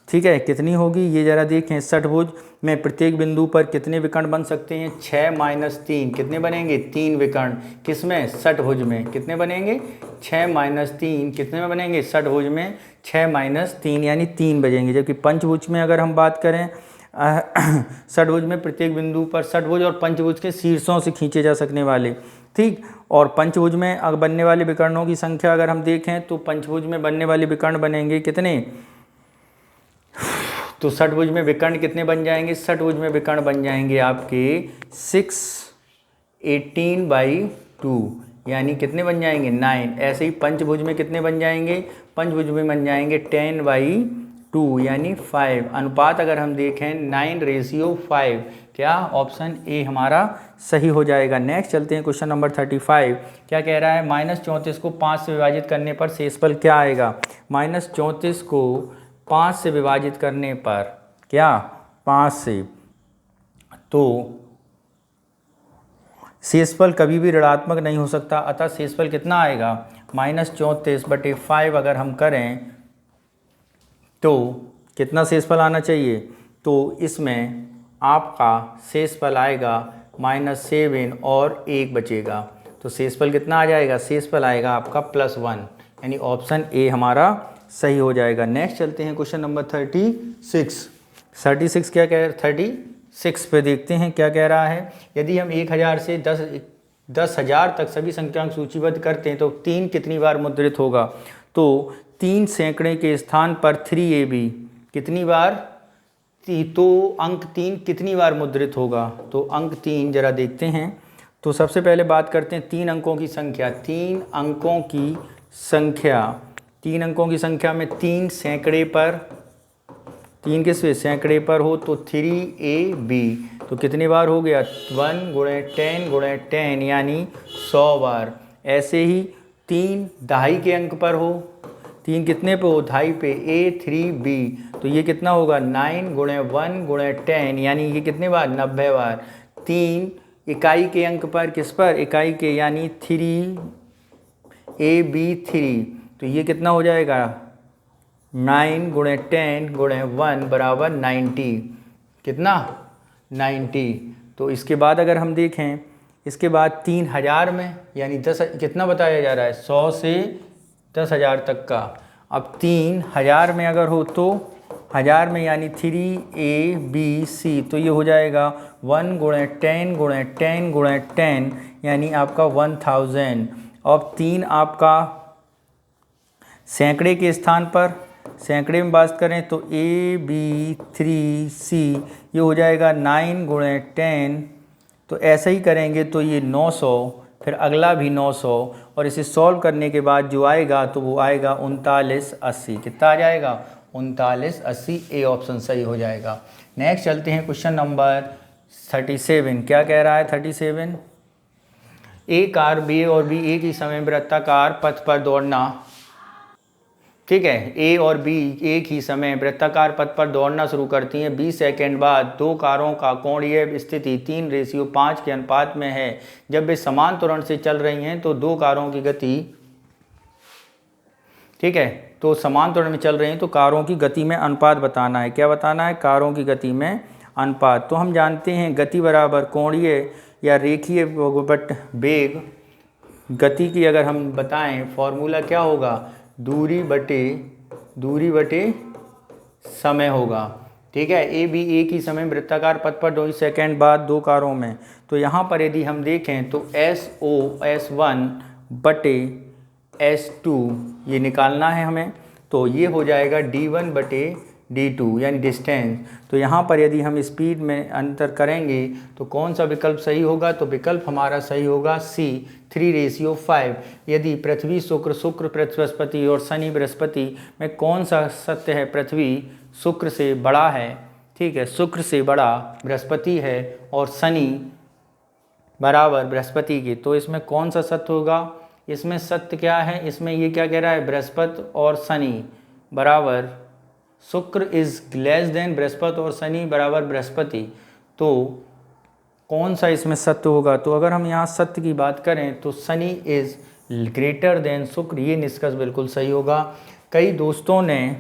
ठीक है, कितनी होगी ये जरा देखें। षडभुज में प्रत्येक बिंदु पर कितने विकर्ण बन सकते हैं? 6 - 3 कितने बनेंगे? 3 विकर्ण। किसमें? षडभुज में। कितने बनेंगे? 6 - 3 कितने में बनेंगे? षडभुज में 6 - 3 यानी 3 बजेंगे। जबकि पंचभुज में अगर हम बात करें षडभुज में प्रत्येक बिंदु पर षडभुज और पंचभुज के शीर्षों से खींचे जा सकने वाले, ठीक। और पंचभुज में अगर बनने वाले विकर्णों की संख्या अगर हम देखें तो पंचभुज में बनने वाले विकर्ण बनेंगे कितने? तो षडभुज में विकर्ण कितने बन जाएंगे? षडभुज में विकर्ण बन जाएंगे आपके 6/18/2 यानी कितने बन जाएंगे? 9। ऐसे ही पंचभुज में कितने बन जाएंगे? पंचभुज में बन जाएंगे 10/2 यानी 5। अनुपात अगर हम देखें 9:5, क्या ऑप्शन ए हमारा सही हो जाएगा। नेक्स्ट चलते हैं क्वेश्चन नंबर 35। क्या कह रहा है? -34 को 5 से विभाजित करने पर शेषफल क्या आएगा? -34 को 5 से विभाजित करने पर क्या? 5 से, तो शेषफल कभी भी ऋणात्मक नहीं हो सकता, अतः शेषफल कितना आएगा? -34/5 अगर हम करें तो कितना शेषफल आना चाहिए? तो इसमें आपका शेषफल आएगा -7 और 1 बचेगा, तो शेषफल कितना आ जाएगा? शेषफल आएगा आपका +1 यानी ऑप्शन ए हमारा सही हो जाएगा। नेक्स्ट चलते हैं क्वेश्चन नंबर 36 क्या कह रहा है? 36 पे देखते हैं क्या कह रहा है। यदि हम 1000 से 10,000 तक सभी संख्याओं को सूचीबद्ध करते हैं तो 3 कितनी बार मुद्रित होगा? तो 3 सैकड़े के स्थान पर 3AB कितनी बार? तो अंक 3 कितनी बार मुद्रित होगा? तो अंक 3 जरा देखते हैं। तो सबसे पहले बात करते हैं 3 अंकों की संख्या। 3 अंकों की संख्या में 3 सैकड़े पर, 3 किसमें? सैकड़े पर हो तो 3AB तो कितनी बार हो गया? 1 × 10 × 10 यानी 100 बार। ऐसे ही 3 दहाई के अंक पर हो, 3 कितने पे हो? दहाई पे, A3B तो ये कितना होगा? 9 × 1 × 10 यानी ये कितने बार? 90 बार। 3 इकाई के अंक पर, किस पर? इकाई के, यानी 3AB3 तो ये कितना हो जाएगा? 9 × 10 × 1 बराबर 90। कितना? 90। तो इसके बाद अगर हम देखें, इसके बाद 3000 में यानी 10 कितना बताया जा रहा है? 100 से 10,000 तक का। अब 3000 में अगर हो तो 1000 में यानी 3ABC, तो ये हो जाएगा 1 गुणे 10 गुणे 10 गुणे 10 यानी आपका 1000। अब 3 आपका सैकड़े के स्थान पर, सैकड़े में बात करें तो AB3C ये हो जाएगा 9 गुणे 10, तो ऐसा ही करेंगे तो ये 900, फिर अगला भी 900, और इसे सॉल्व करने के बाद जो आएगा तो वो आएगा 3980। कितना आ जाएगा? 3980। ए ऑप्शन सही हो जाएगा। नेक्स्ट चलते हैं क्वेश्चन नंबर 37। क्या कह रहा है 37? ए कार बी और बी एक ही समय वृत्ताकार पथ पर दौड़ना, ठीक है, ए और बी एक ही समय वृत्ताकार पथ पर दौड़ना शुरू करती हैं। 20 सेकेंड बाद दो कारों का कोणीय स्थिति 3:5 के अनुपात में है। जब वे समान त्वरण से चल रही हैं तो दो कारों की गति, ठीक है, तो समान त्वरण में चल रही हैं तो कारों की गति में अनुपात बताना है। क्या बताना है? कारों की गति में अनुपात। तो हम जानते हैं गति बराबर कोणीय या रेखीय बट वेग। गति की अगर हम बताएं फॉर्मूला क्या होगा? दूरी बटे समय होगा, ठीक है। ए बी एक ही समय वृत्ताकार पथ पर 2 सेकेंड बाद दो कारों में, तो यहाँ पर यदि हम देखें तो S1 बटे S2 ये निकालना है हमें, तो ये हो जाएगा D1 बटे D2 यानी डिस्टेंस। तो यहाँ पर यदि हम स्पीड में अंतर करेंगे तो कौन सा विकल्प सही होगा? तो विकल्प हमारा सही होगा C 3:5। यदि पृथ्वी शुक्र बृहस्पति और शनि बृहस्पति में कौन सा सत्य है? पृथ्वी शुक्र से बड़ा है, ठीक है, शुक्र से बड़ा बृहस्पति है और शनि बराबर बृहस्पति के, तो इसमें कौन सा सत्य होगा? इसमें सत्य क्या है? इसमें ये क्या कह रहा है? बृहस्पति और शनि बराबर, शुक्र इज लेस देन बृहस्पति और शनि बराबर बृहस्पति, तो कौन सा इसमें सत्य होगा? तो अगर हम यहाँ सत्य की बात करें तो शनि इज ग्रेटर देन शुक्र, ये निष्कर्ष बिल्कुल सही होगा। कई दोस्तों ने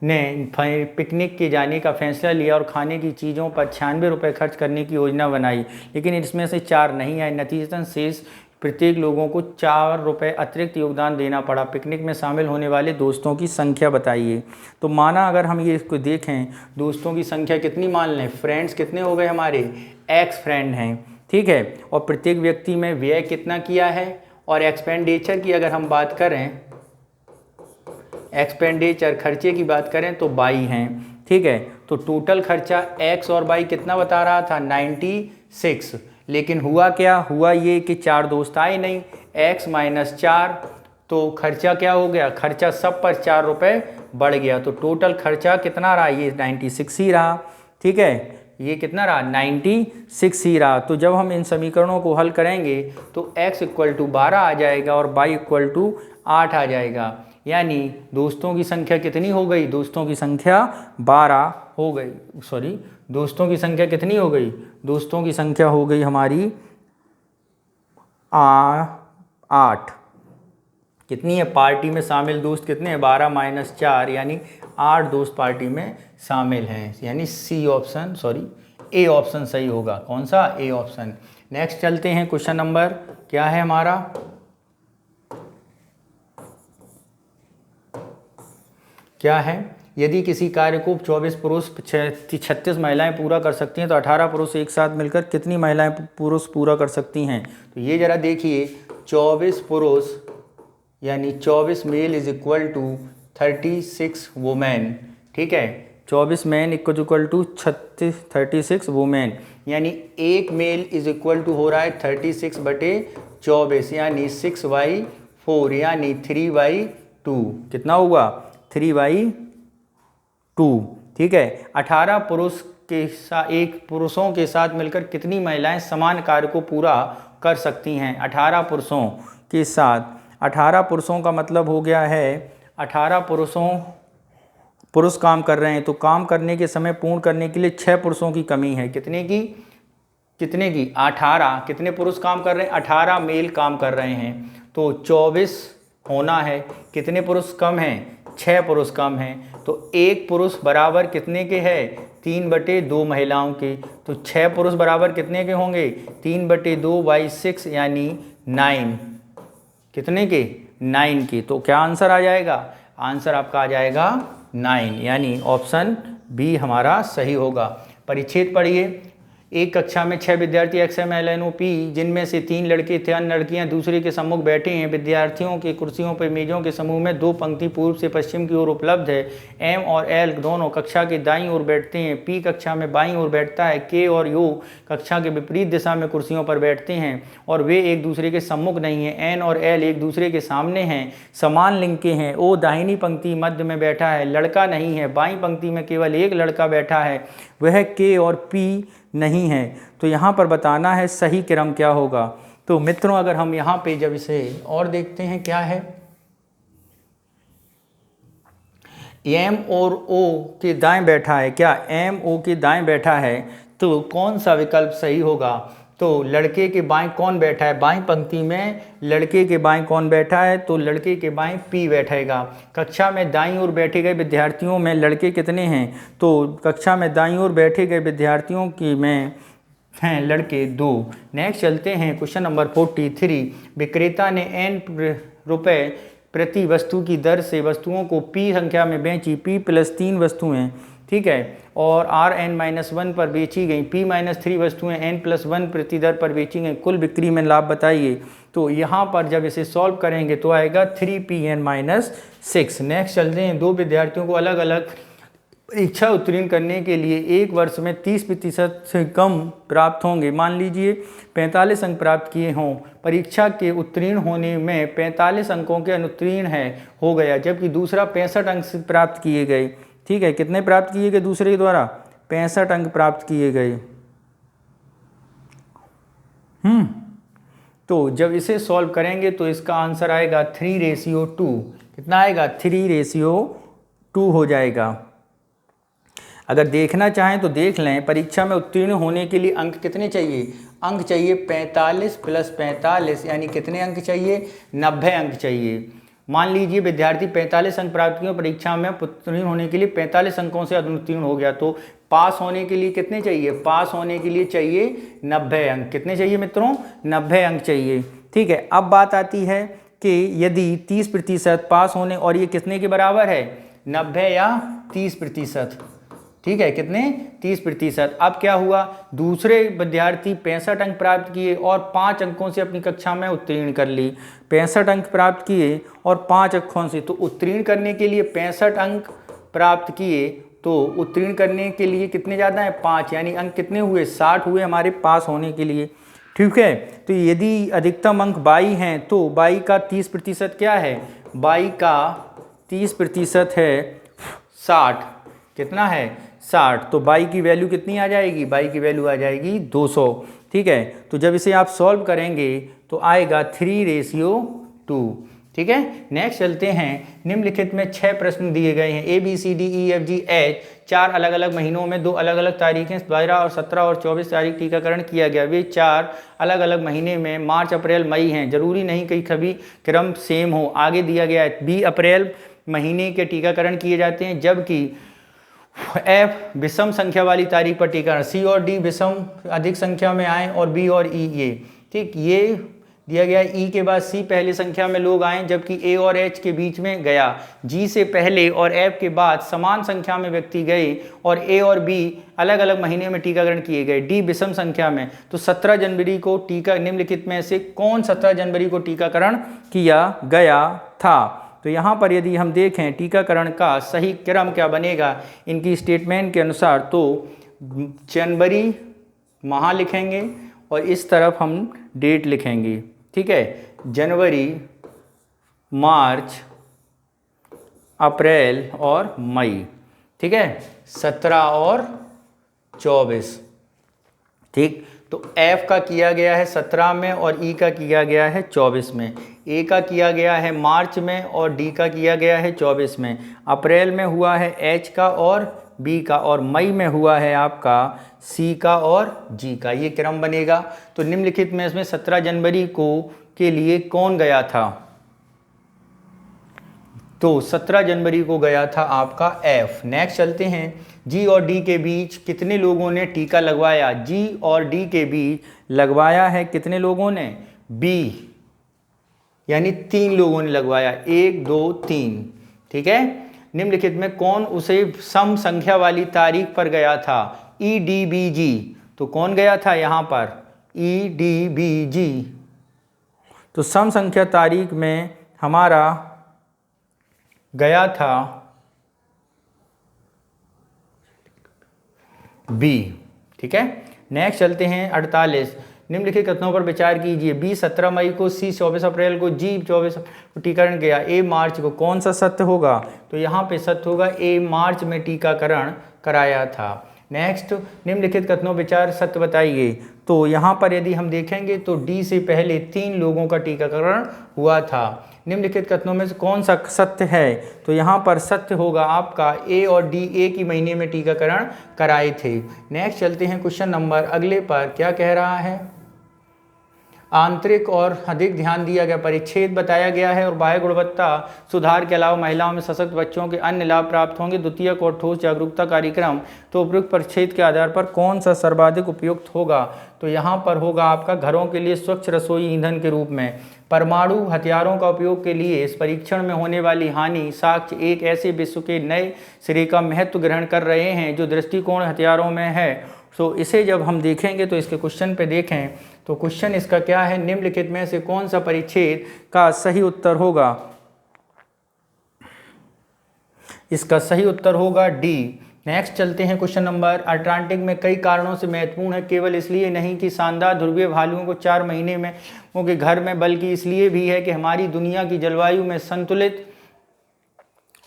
पिकनिक के जाने का फैसला लिया और खाने की चीज़ों पर 96 रुपये खर्च करने की योजना बनाई, लेकिन इसमें से 4 नहीं आए। नतीजतन शेष प्रत्येक लोगों को 4 रुपये अतिरिक्त योगदान देना पड़ा। पिकनिक में शामिल होने वाले दोस्तों की संख्या बताइए। तो माना अगर हम ये इसको देखें, दोस्तों की संख्या कितनी मान लें? फ्रेंड्स कितने हो गए हमारे? X फ्रेंड हैं, ठीक है, और प्रत्येक व्यक्ति में व्यय कितना किया है? और एक्सपेंडिचर की अगर हम बात करें, एक्सपेंडिचर खर्चे की बात करें तो 22 हैं, ठीक है। तो टोटल खर्चा X और Y कितना बता रहा था? 96। लेकिन हुआ क्या? हुआ ये कि 4 दोस्त आए नहीं, X - 4, तो खर्चा क्या हो गया? खर्चा सब पर 4 रुपये बढ़ गया, तो टोटल खर्चा कितना रहा? ये 96 ही रहा, ठीक है, ये कितना रहा? 96 ही रहा। तो जब हम इन समीकरणों को हल करेंगे तो x = 12 आ जाएगा और y = 8 आ जाएगा, यानी दोस्तों की संख्या कितनी हो गई? दोस्तों की संख्या 12 हो गई, सॉरी, दोस्तों की संख्या कितनी हो गई? दोस्तों की संख्या हो गई हमारी 8। कितनी है? पार्टी में शामिल दोस्त कितने हैं? 12 - 4 यानी 8 दोस्त पार्टी में शामिल हैं, यानी ए ऑप्शन सही होगा। कौन सा? A option. नेक्स्ट चलते हैं, क्वेश्चन नंबर क्या है हमारा? क्या है? यदि किसी कार्य को 24 पुरुष 36 महिलाएं पूरा कर सकती हैं तो 18 पुरुष एक साथ मिलकर कितनी महिलाएं पुरुष पूरा कर सकती हैं? तो ये जरा देखिए, 24 पुरुष यानी 24 मेल = 36 वुमेन, ठीक है, 24 मैन = 36 वुमेन, यानी एक मेल = हो रहा है 36/24 यानी 6/4 यानी 3/2। कितना होगा? 3/2, ठीक है। 18 पुरुषों के साथ मिलकर कितनी महिलाएं समान कार्य को पूरा कर सकती हैं? 18 पुरुषों के साथ, 18 पुरुषों का मतलब हो गया है 18 पुरुष काम कर रहे हैं, तो काम करने के समय पूर्ण करने के लिए 6 पुरुषों की कमी है। कितने की? 18। कितने पुरुष काम कर रहे हैं? 18 मेल काम कर रहे हैं, तो 24 होना है। कितने पुरुष कम हैं? 6 पुरुष कम हैं, तो एक पुरुष बराबर कितने के है? 3/2 महिलाओं के, तो 6 पुरुष बराबर कितने के होंगे? 3/2/6 यानी 9। कितने के? 9 के। तो क्या आंसर आ जाएगा? आंसर आपका आ जाएगा 9, यानी ऑप्शन बी हमारा सही होगा। परिच्छेद पढ़िए। एक कक्षा में 6 विद्यार्थी XMLNOP जिनमें से 3 लड़के थे, अन्य लड़कियां दूसरे के सम्मुख बैठे हैं। विद्यार्थियों के कुर्सियों पर मेजों के समूह में 2 पंक्ति पूर्व से पश्चिम की ओर उपलब्ध है। M और L दोनों कक्षा के दाईं ओर बैठते हैं। P कक्षा में बाईं ओर बैठता है। K और U कक्षा के विपरीत दिशा में कुर्सियों पर बैठते हैं और वे एक दूसरे के सम्मुख नहीं हैं। N और L एक दूसरे के सामने हैं, समान लिंग के हैं। O दाहिनी पंक्ति मध्य में बैठा है, लड़का नहीं है। बाईं पंक्ति में केवल एक लड़का बैठा है, वह K और P नहीं है। तो यहाँ पर बताना है सही क्रम क्या होगा। तो मित्रों अगर हम यहाँ पे जब इसे और देखते हैं क्या है, M और O के दाएं बैठा है, क्या M O के दाएं बैठा है, तो कौन सा विकल्प सही होगा। तो लड़के के बाएं कौन बैठा है, बाईं पंक्ति में लड़के के बाएं कौन बैठा है, तो लड़के के बाएं P बैठेगा। कक्षा में दाईं ओर बैठे गए विद्यार्थियों में लड़के कितने हैं, तो कक्षा में दाईं ओर बैठे गए विद्यार्थियों की में हैं लड़के 2। नेक्स्ट चलते हैं क्वेश्चन नंबर 43। विक्रेता ने n रुपए प्रति वस्तु की दर से वस्तुओं को P संख्या में बेची। P + 3 वस्तुएं, ठीक है, और Rn-1 पर बेची गई। P-3 वस्तुएं n+1 प्रति दर पर बेची गई। कुल बिक्री में लाभ बताइए। तो यहाँ पर जब इसे सॉल्व करेंगे तो आएगा 3Pn-6। नेक्स्ट चलते हैं। 2 विद्यार्थियों को अलग अलग परीक्षा उत्तीर्ण करने के लिए एक वर्ष में 30% से कम प्राप्त होंगे। मान लीजिए 45 अंक प्राप्त किए हों, परीक्षा के उत्तीर्ण होने में 45 अंकों के अनुत्तीर्ण है हो गया, जबकि दूसरा 65 अंक प्राप्त किए गए। ठीक है, कितने प्राप्त किए गए दूसरे के द्वारा, 65 अंक प्राप्त किए गए। तो जब इसे सॉल्व करेंगे तो इसका आंसर आएगा 3:2। कितना आएगा, 3:2 हो जाएगा। अगर देखना चाहें तो देख लें, परीक्षा में उत्तीर्ण होने के लिए अंक कितने चाहिए, अंक चाहिए 45 + 45, यानी कितने अंक चाहिए, 90 अंक चाहिए। मान लीजिए विद्यार्थी 45 अंक प्राप्त किए, परीक्षा में उत्तीर्ण होने के लिए 45 अंकों से अनुत्तीर्ण हो गया, तो पास होने के लिए कितने चाहिए, पास होने के लिए चाहिए 90 अंक। कितने चाहिए मित्रों, 90 अंक चाहिए। ठीक है, अब बात आती है कि यदि 30% पास होने, और ये कितने के बराबर है, 90 या 30%। ठीक है, कितने, 30%। अब क्या हुआ, दूसरे विद्यार्थी 65 अंक प्राप्त किए और 5 अंकों से अपनी कक्षा में उत्तीर्ण कर ली। 65 अंक प्राप्त किए और 5 अंकों से, तो उत्तीर्ण करने के लिए 65 अंक प्राप्त किए, तो उत्तीर्ण करने के लिए कितने ज़्यादा है, 5, यानी अंक कितने हुए, 60 हुए हमारे पास होने के लिए। ठीक है, तो यदि अधिकतम अंक 22 हैं तो 22 का 30% क्या है, 22 का 30% है 60। कितना है, 60। तो 22 की वैल्यू कितनी आ जाएगी, 22 की वैल्यू आ जाएगी 200। ठीक है, तो जब इसे आप सॉल्व करेंगे तो आएगा 3:2। ठीक है, नेक्स्ट चलते हैं। निम्नलिखित में 6 प्रश्न दिए गए हैं, ABCDEFGH 4 अलग अलग महीनों में 2 अलग अलग तारीखें 12 और 17 और 24 तारीख टीकाकरण किया गया। वे 4 अलग अलग महीने में मार्च, अप्रैल, मई हैं। जरूरी नहीं कि सभी क्रम सेम हो। आगे दिया गया है B अप्रैल महीने के टीकाकरण किए जाते हैं, जबकि F विषम संख्या वाली तारीख पर टीकाकरण, C और D विषम अधिक संख्या में आए, और B और E ये। ठीक, ये दिया गया है। E के बाद C पहली संख्या में लोग आए, जबकि A और H के बीच में गया। G से पहले और F के बाद समान संख्या में व्यक्ति गए, और A और B अलग अलग महीने में टीकाकरण किए गए। D विषम संख्या में, तो 17 जनवरी को टीका, निम्नलिखित में से कौन 17 जनवरी को टीकाकरण किया गया था। तो यहाँ पर यदि हम देखें टीकाकरण का सही क्रम क्या बनेगा इनकी स्टेटमेंट के अनुसार, तो जनवरी माह लिखेंगे और इस तरफ हम डेट लिखेंगे। ठीक है, जनवरी, मार्च, अप्रैल और मई। ठीक है, 17 और 24। ठीक, तो F का किया गया है 17 में और E का किया गया है 24 में। A का किया गया है मार्च में और D का किया गया है 24 में। अप्रैल में हुआ है H का और B का, और मई में हुआ है आपका C का और G का। ये क्रम बनेगा। तो निम्नलिखित में इसमें 17 जनवरी को के लिए कौन गया था, तो 17 जनवरी को गया था आपका F। नेक्स्ट चलते हैं। G और D के बीच कितने लोगों ने टीका लगवाया, G और D के बीच लगवाया है कितने लोगों ने, B, यानी 3 लोगों ने लगवाया, 1 2 3। ठीक है, निम्नलिखित में कौन उसे सम संख्या वाली तारीख पर गया था? EDBG। तो कौन गया था यहाँ पर? EDBG। तो सम संख्या तारीख में हमारा गया था बी। ठीक है, नेक्स्ट चलते हैं 48। निम्नलिखित कथनों पर विचार कीजिए। बी 17 मई को, सी 24 अप्रैल को, जी 24 को टीकाकरण किया, ए मार्च को। कौन सा सत्य होगा? तो यहाँ पे सत्य होगा ए मार्च में टीकाकरण कराया था। नेक्स्ट, निम्नलिखित कथनों विचार सत्य बताइए। तो यहाँ पर यदि हम देखेंगे तो डी से पहले 3 लोगों का टीकाकरण हुआ था। निम्नलिखित कथनों में से कौन सा सत्य है? तो यहाँ पर सत्य होगा आपका ए और डी एक ही महीने में टीकाकरण कराए थे। नेक्स्ट चलते हैं क्वेश्चन नंबर अगले पर। क्या कह रहा है? आंतरिक और अधिक ध्यान दिया गया परिच्छेद बताया गया है और बाह्य गुणवत्ता सुधार के अलावा महिलाओं में सशक्त बच्चों के अन्य लाभ प्राप्त होंगे। द्वितीयक और ठोस जागरूकता कार्यक्रम। तो उपयुक्त परिच्छेद के आधार पर कौन सा सर्वाधिक उपयुक्त होगा? तो यहाँ पर होगा आपका घरों के लिए स्वच्छ रसोई ईंधन के रूप में। परमाणु हथियारों का उपयोग के लिए इस परीक्षण में होने वाली हानि साक्ष्य एक ऐसे विश्व के नए सिरे का महत्व ग्रहण कर रहे हैं जो दृष्टिकोण हथियारों में है। तो इसे जब हम देखेंगे तो इसके क्वेश्चन पे देखें तो क्वेश्चन इसका क्या है? निम्नलिखित में से कौन सा परिच्छेद का सही उत्तर होगा? इसका सही उत्तर होगा डी। नेक्स्ट चलते हैं क्वेश्चन नंबर। अटलांटिक में कई कारणों से महत्वपूर्ण है, केवल इसलिए नहीं कि शानदार ध्रुवीय भालुओं को 4 महीने में उनके घर में, बल्कि इसलिए भी है कि हमारी दुनिया की जलवायु में संतुलित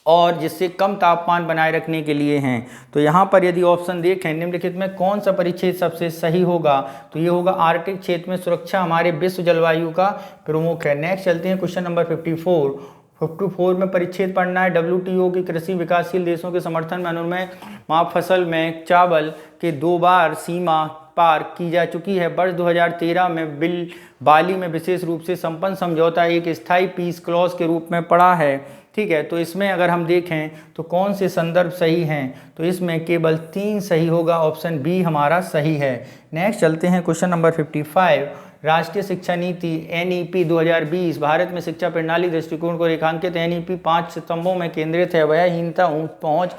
और जिससे कम तापमान बनाए रखने के लिए हैं। तो यहाँ पर यदि ऑप्शन देखें निम्नलिखित में कौन सा परिच्छेद सबसे सही होगा? तो ये होगा आर्कटिक क्षेत्र में सुरक्षा हमारे विश्व जलवायु का प्रमुख है। नेक्स्ट चलते हैं क्वेश्चन नंबर 54 में परिच्छेद पढ़ना है। WTO की कृषि विकासशील देशों के समर्थन में अनुमेय माप फसल में चावल के 2 बार सीमा पार की जा चुकी है। वर्ष 2013 में बाली में विशेष रूप से संपन्न समझौता एक स्थायी पीस क्लॉज के रूप में पड़ा है। ठीक है, तो इसमें अगर हम देखें तो कौन से संदर्भ सही हैं? तो इसमें केवल 3 सही होगा, ऑप्शन बी हमारा सही है। नेक्स्ट चलते हैं क्वेश्चन नंबर 55। राष्ट्रीय शिक्षा नीति NEP 2020 भारत में शिक्षा प्रणाली दृष्टिकोण को रेखांकित। NEP 5 स्तंभों में केंद्रित है। वयहीनता, ऊंच पहुंच,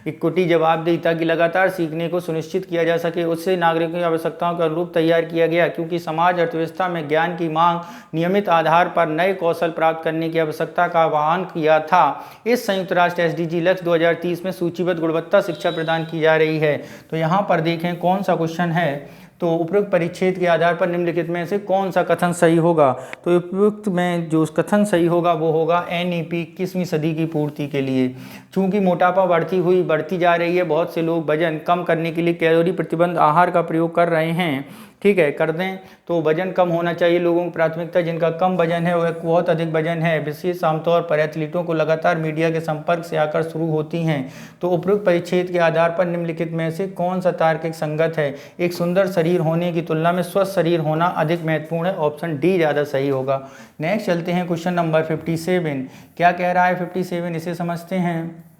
इक्विटी, जवाबदेहिता की लगातार सीखने को सुनिश्चित किया जा सके, उससे नागरिकों की आवश्यकताओं के अनुरूप तैयार किया गया। क्योंकि समाज अर्थव्यवस्था में ज्ञान की मांग नियमित आधार पर नए कौशल प्राप्त करने की आवश्यकता का आह्वान किया था। इस संयुक्त राष्ट्र SDG लक्ष्य 2030 में सूचीबद्ध गुणवत्ता शिक्षा प्रदान की जा रही है। तो यहाँ पर देखें कौन सा क्वेश्चन है? तो उपयुक्त परिच्छेद के आधार पर निम्नलिखित में से कौन सा कथन सही होगा? तो उपयुक्त में जो कथन सही होगा वो होगा NEP 21वीं सदी की पूर्ति के लिए। चूंकि मोटापा बढ़ती जा रही है, बहुत से लोग वजन कम करने के लिए कैलोरी प्रतिबंध आहार का प्रयोग कर रहे हैं। ठीक है, कर दें तो वजन कम होना चाहिए। लोगों की प्राथमिकता जिनका कम वजन है वह बहुत अधिक वजन है, विशेष आमतौर पर एथलीटों को लगातार मीडिया के संपर्क से आकर शुरू होती हैं। तो उपयुक्त परिच्छेद के आधार पर निम्नलिखित में से कौन सा तार्किक संगत है? एक सुंदर शरीर होने की तुलना में स्वस्थ शरीर होना अधिक महत्वपूर्ण है, ऑप्शन डी ज़्यादा सही होगा। नेक्स्ट चलते हैं क्वेश्चन नंबर 57। क्या कह रहा है 57? इसे समझते हैं।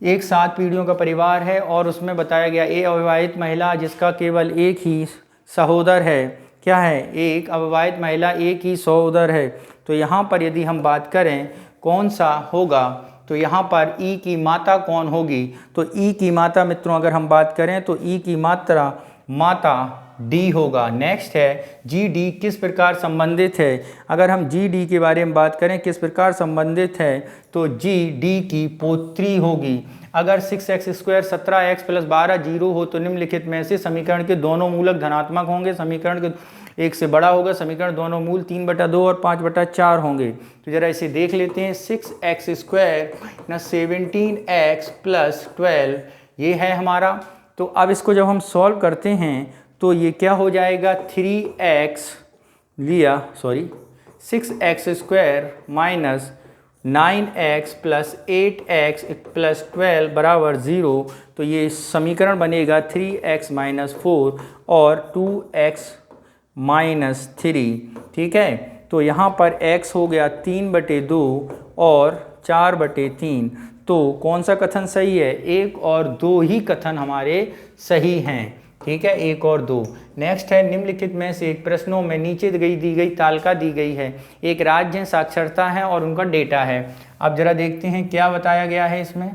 एक 7 पीढ़ियों का परिवार है और उसमें बताया गया एक अविवाहित महिला जिसका केवल एक ही सहोदर है। क्या है? एक अविवाहित महिला, एक ही सहोदर है। तो यहाँ पर यदि हम बात करें कौन सा होगा? तो यहाँ पर ई की माता कौन होगी? तो ई की माता मित्रों अगर हम बात करें तो ई की माता डी होगा। नेक्स्ट है GD किस प्रकार संबंधित है? अगर हम GD के बारे में बात करें किस प्रकार संबंधित है तो GD की पोत्री होगी। अगर 6x² 17x + 12 0 हो तो निम्नलिखित में से समीकरण के दोनों मूलक धनात्मक होंगे। समीकरण के एक से बड़ा होगा। समीकरण दोनों मूल 3/2 और 5/4 होंगे। तो जरा इसे देख लेते हैं। 6x² - 17x + 12 ये है हमारा। तो अब इसको जब हम सॉल्व करते हैं तो ये क्या हो जाएगा? 6x² - 9x + 8x + 12 = 0। तो ये समीकरण बनेगा 3x - 4 और 2x - 3। ठीक है, तो यहाँ पर x हो गया 3/2 और 4/3। तो कौन सा कथन सही है? 1 और 2 ही कथन हमारे सही हैं। ठीक है, 1 और 2। नेक्स्ट है निम्नलिखित में से एक प्रश्नों में नीचे दी गई तालिका दी गई है। एक राज्य साक्षरता है और उनका डेटा है। अब जरा देखते हैं क्या बताया गया है इसमें।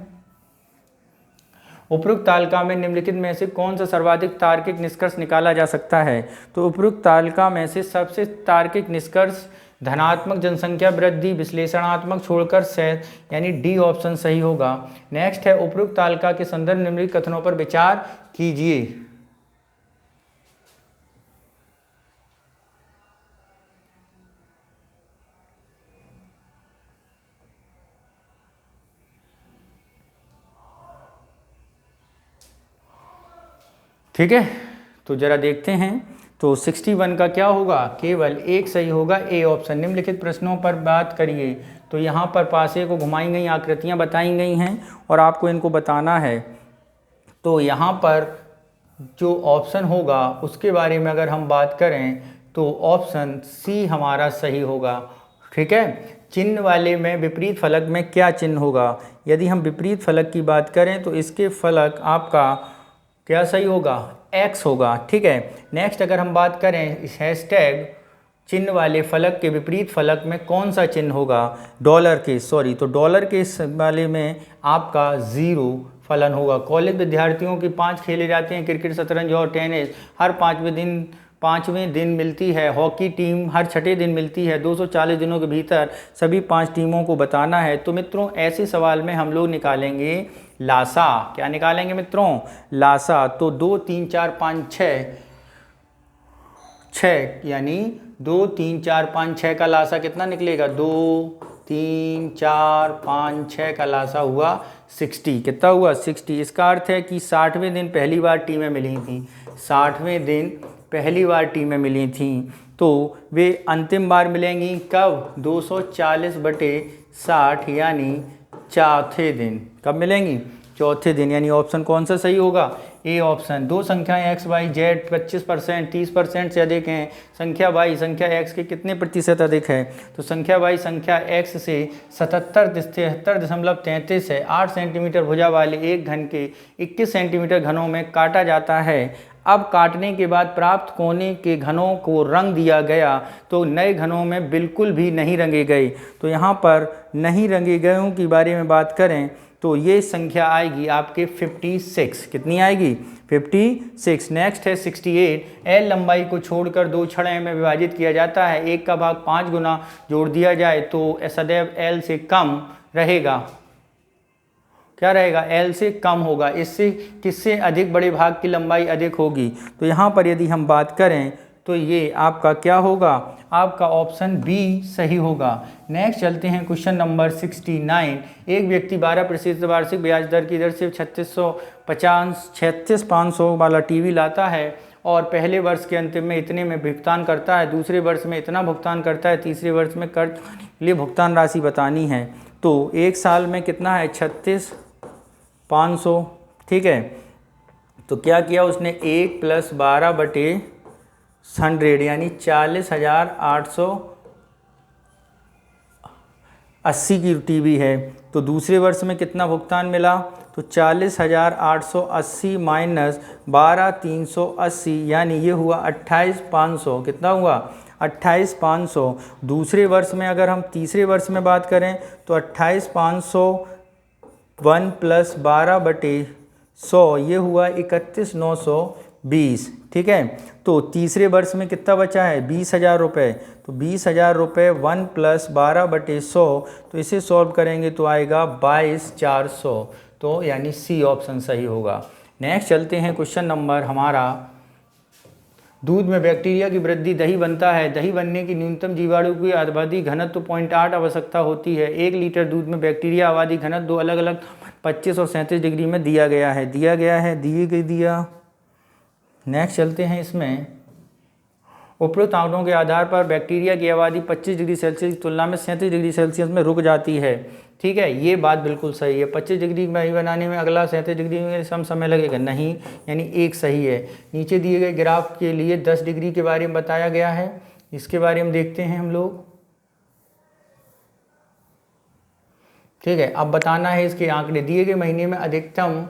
उपरोक्त तालिका में निम्नलिखित में से कौन सा सर्वाधिक तार्किक निष्कर्ष निकाला जा सकता है। तो उपरोक्त तालिका में से सबसे तार्किक निष्कर्ष धनात्मक जनसंख्या वृद्धि विश्लेषणात्मक छोड़कर सह यानी डी ऑप्शन सही होगा। नेक्स्ट है उपरोक्त तालिका के संदर्भ निम्नलिखित कथनों पर विचार कीजिए। ठीक है, तो जरा देखते हैं। तो 61 का क्या होगा, केवल एक सही होगा, ए ऑप्शन। निम्नलिखित प्रश्नों पर बात करिए। तो यहाँ पर पासे को घुमाई गई आकृतियाँ बताई गई हैं और आपको इनको बताना है। तो यहाँ पर जो ऑप्शन होगा उसके बारे में अगर हम बात करें तो ऑप्शन सी हमारा सही होगा। ठीक है, चिन्ह वाले में विपरीत फलक में क्या चिन्ह होगा। यदि हम विपरीत फलक की बात करें तो इसके फलक आपका क्या सही होगा, एक्स होगा। ठीक है, नेक्स्ट अगर हम बात करें इस हैशटैग चिन्ह वाले फलक के विपरीत फलक में कौन सा चिन्ह होगा, डॉलर के, सॉरी, तो डॉलर के वाले में आपका 0 फलन होगा। कॉलेज विद्यार्थियों की 5 खेले जाते हैं, क्रिकेट, शतरंज और टेनिस हर 5वें दिन मिलती है। हॉकी टीम हर 6ठे दिन मिलती है। 240 दिनों के भीतर सभी 5 टीमों को बताना है। तो मित्रों ऐसे सवाल में हम लोग निकालेंगे लासा। क्या निकालेंगे मित्रों, लासा। तो 2 3 4 5 6 यानी 2 3 4 5 6 का लासा कितना निकलेगा, 2 3 4 5 6 का लासा हुआ 60। कितना हुआ, 60। इसका अर्थ है कि 60वें दिन पहली बार टीमें मिली थी, 60वें दिन पहली बार टीमें मिली थी। तो वे अंतिम बार मिलेंगी कब, 240/60 यानी चौथे दिन। कब मिलेंगी, चौथे दिन। यानी ऑप्शन कौन सा सही होगा, ए ऑप्शन। दो संख्याएं x y z 25% 30% से अधिक हैं, संख्या y संख्या x के कितने प्रतिशत अधिक है। तो संख्या y संख्या x से 77.33 है। 8 सेंटीमीटर भुजा वाले एक घन के 21 सेंटीमीटर घनों में काटा जाता है। अब काटने के बाद प्राप्त कोने के घनों को रंग दिया गया तो नए घनों में बिल्कुल भी नहीं रंगे गए। तो यहाँ पर नहीं रंगे गयों के बारे में बात करें तो ये संख्या आएगी आपके 56। कितनी आएगी, 56। नेक्स्ट है 68। एल लंबाई को छोड़कर 2 छड़े में विभाजित किया जाता है। 1 का भाग 5 गुना जोड़ दिया जाए तो सदैव एल से कम रहेगा। क्या रहेगा, एल से कम होगा। इससे किससे अधिक बड़े भाग की लंबाई अधिक होगी। तो यहाँ पर यदि हम बात करें तो ये आपका क्या होगा, आपका ऑप्शन बी सही होगा। नेक्स्ट चलते हैं क्वेश्चन नंबर 69। एक व्यक्ति 12% वार्षिक ब्याज दर की दर से 36,500 वाला टीवी लाता है और पहले वर्ष के अंतिम में इतने में भुगतान करता है, दूसरे वर्ष में इतना भुगतान करता है, तीसरे वर्ष में कर्ज के लिए भुगतान राशि बतानी है। तो एक साल में कितना है, 36,500। ठीक है, तो क्या किया उसने, 1 + 12/100 यानी 40,880 की टीवी है। तो दूसरे वर्ष में कितना भुगतान मिला, तो 40,880 माइनस 12,380 यानी ये हुआ 28,500। कितना हुआ, 28,500। दूसरे वर्ष में अगर हम तीसरे वर्ष में बात करें तो 28,500 1 + 12/100 ये हुआ 31,920। ठीक है, तो तीसरे वर्ष में कितना बचा है, 20,000 रुपये। तो 20,000 रुपये 1 + 12/100, तो इसे सॉल्व करेंगे तो आएगा 22,400। तो यानी सी ऑप्शन सही होगा। नेक्स्ट चलते हैं क्वेश्चन नंबर हमारा, दूध में बैक्टीरिया की वृद्धि दही बनता है। दही बनने की न्यूनतम जीवाणु की आबादी घनत्व 0.8 आवश्यकता होती है। 1 लीटर दूध में बैक्टीरिया आबादी घनत्व 2 अलग-अलग 25 और 37 डिग्री में दिया गया है। नेक्स्ट चलते हैं इसमें, उपरोक्त आंकड़ों के आधार पर बैक्टीरिया की आबादी 25 डिग्री सेल्सियस की तुलना में 37 डिग्री सेल्सियस में रुक जाती है। ठीक है, ये बात बिल्कुल सही है। 25 डिग्री में बनाने में अगला 37 डिग्री में कम समय लगेगा, नहीं, यानी एक सही है। नीचे दिए गए ग्राफ के लिए 10 डिग्री के बारे में बताया गया है, इसके बारे में देखते हैं हम लोग। ठीक है, अब बताना है इसके आंकड़े। दिए गए महीने में अधिकतम,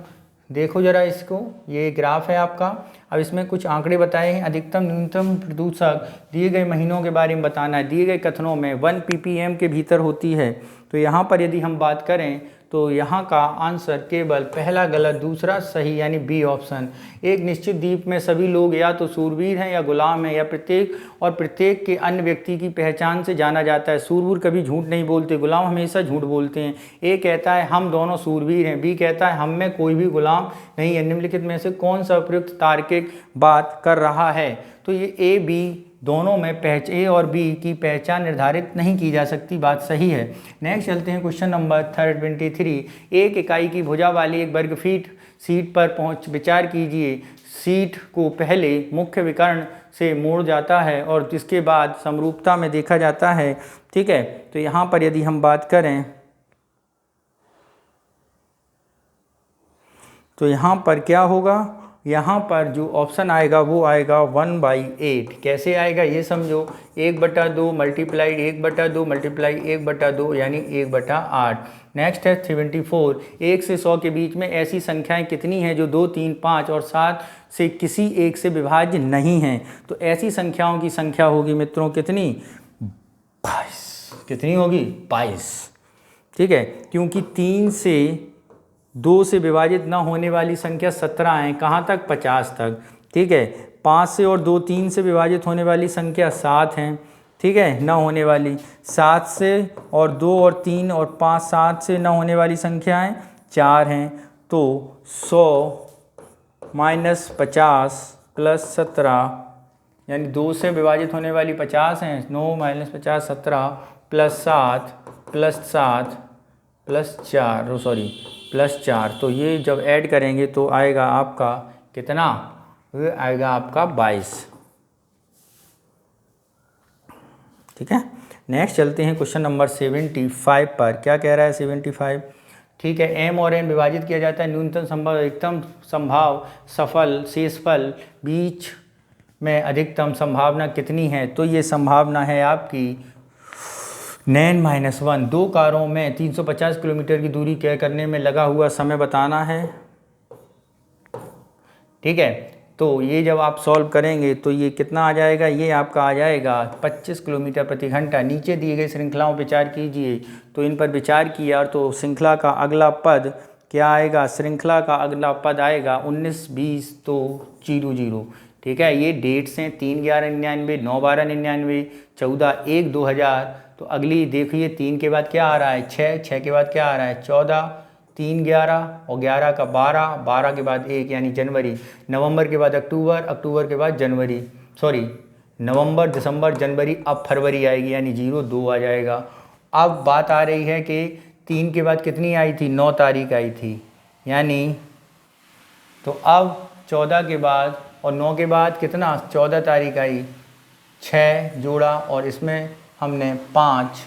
देखो जरा इसको, ये ग्राफ है आपका। अब इसमें कुछ आंकड़े बताए हैं, अधिकतम न्यूनतम प्रदूषक दिए गए महीनों के बारे में बताना है। दिए गए कथनों में 1 ppm के भीतर होती है। तो यहाँ पर यदि हम बात करें तो यहाँ का आंसर केवल पहला गलत, दूसरा सही, यानी बी ऑप्शन। एक निश्चित द्वीप में सभी लोग या तो सूरवीर हैं या गुलाम हैं, या प्रत्येक के अन्य व्यक्ति की पहचान से जाना जाता है। सूरवीर कभी झूठ नहीं बोलते, गुलाम हमेशा झूठ बोलते हैं। ए कहता है हम दोनों सूरवीर हैं, बी कहता है हम में कोई भी गुलाम नहीं है। निम्नलिखित में से कौन सा उपयुक्त तार्किक बात कर रहा है? तो ये ए बी दोनों में ए और बी की पहचान निर्धारित नहीं की जा सकती, बात सही है। नेक्स्ट चलते हैं क्वेश्चन नंबर 23। एक इकाई की भुजा वाली एक वर्ग फीट सीट पर विचार कीजिए। सीट को पहले मुख्य विकर्ण से मोड़ जाता है और इसके बाद समरूपता में देखा जाता है। ठीक है, तो यहाँ पर यदि हम बात करें तो यहाँ पर क्या होगा? यहाँ पर जो ऑप्शन आएगा वो आएगा 1/8। कैसे आएगा ये समझो, 1/2 मल्टीप्लाई 1/2 मल्टीप्लाई 1/2 यानी 1/8। नेक्स्ट है 74। 1 से 100 के बीच में ऐसी संख्याएं कितनी हैं जो 2, 3, 5 और 7 से किसी एक से विभाज्य नहीं हैं? तो ऐसी संख्याओं की संख्या होगी मित्रों कितनी? 22। कितनी होगी? 22। ठीक है, क्योंकि 3 से 2 से विभाजित न होने वाली संख्या 17 है। कहाँ तक? 50 तक। ठीक है, 5 से और 2 3 से विभाजित होने वाली संख्या 7 है। ठीक है, न होने वाली 7 से और 2 और 3 और 5 7 से न होने वाली संख्याएं 4 हैं। तो 100 - 50 + 17 यानी 2 से विभाजित होने वाली 50 हैं। 9 - 50 17 + 7 + 7 + 4। तो ये जब ऐड करेंगे तो आएगा आपका कितना? ये आएगा आपका 22। ठीक है, नेक्स्ट चलते हैं क्वेश्चन नंबर 75 पर। क्या कह रहा है 75? ठीक है, एम और एन विभाजित किया जाता है। न्यूनतम संभव अधिकतम संभाव सफल शेषफल बीच में अधिकतम संभावना कितनी है? तो ये संभावना है आपकी n - 1। 2 कारों में 350 किलोमीटर की दूरी तय करने में लगा हुआ समय बताना है। ठीक है, तो ये जब आप सॉल्व करेंगे तो ये कितना आ जाएगा? ये आपका आ जाएगा 25 किलोमीटर प्रति घंटा। नीचे दिए गए श्रृंखलाओं पर विचार कीजिए। तो इन पर विचार किया तो श्रृंखला का अगला पद क्या आएगा? श्रृंखला का अगला पद आएगा 19 20 तो 00। ठीक है, ये डेट्स हैं 3 11 99, 9 12 99, 14 1 2000। तो अगली देखिए 3 के बाद क्या आ रहा है? 6 के बाद क्या आ रहा है? 14, 3 11 और 11 का 12, 12 के बाद 1 यानी जनवरी। नवंबर के बाद अक्टूबर, अक्टूबर के बाद जनवरी, नवंबर दिसंबर जनवरी, अब फरवरी आएगी यानी 02 आ जाएगा। अब बात आ रही है कि 3 के बाद कितनी आई थी? 9 तारीख आई थी, यानी तो अब 14 के बाद और 9 के बाद कितना? 14 तारीख आई। 6 जोड़ा और इसमें हमने 5।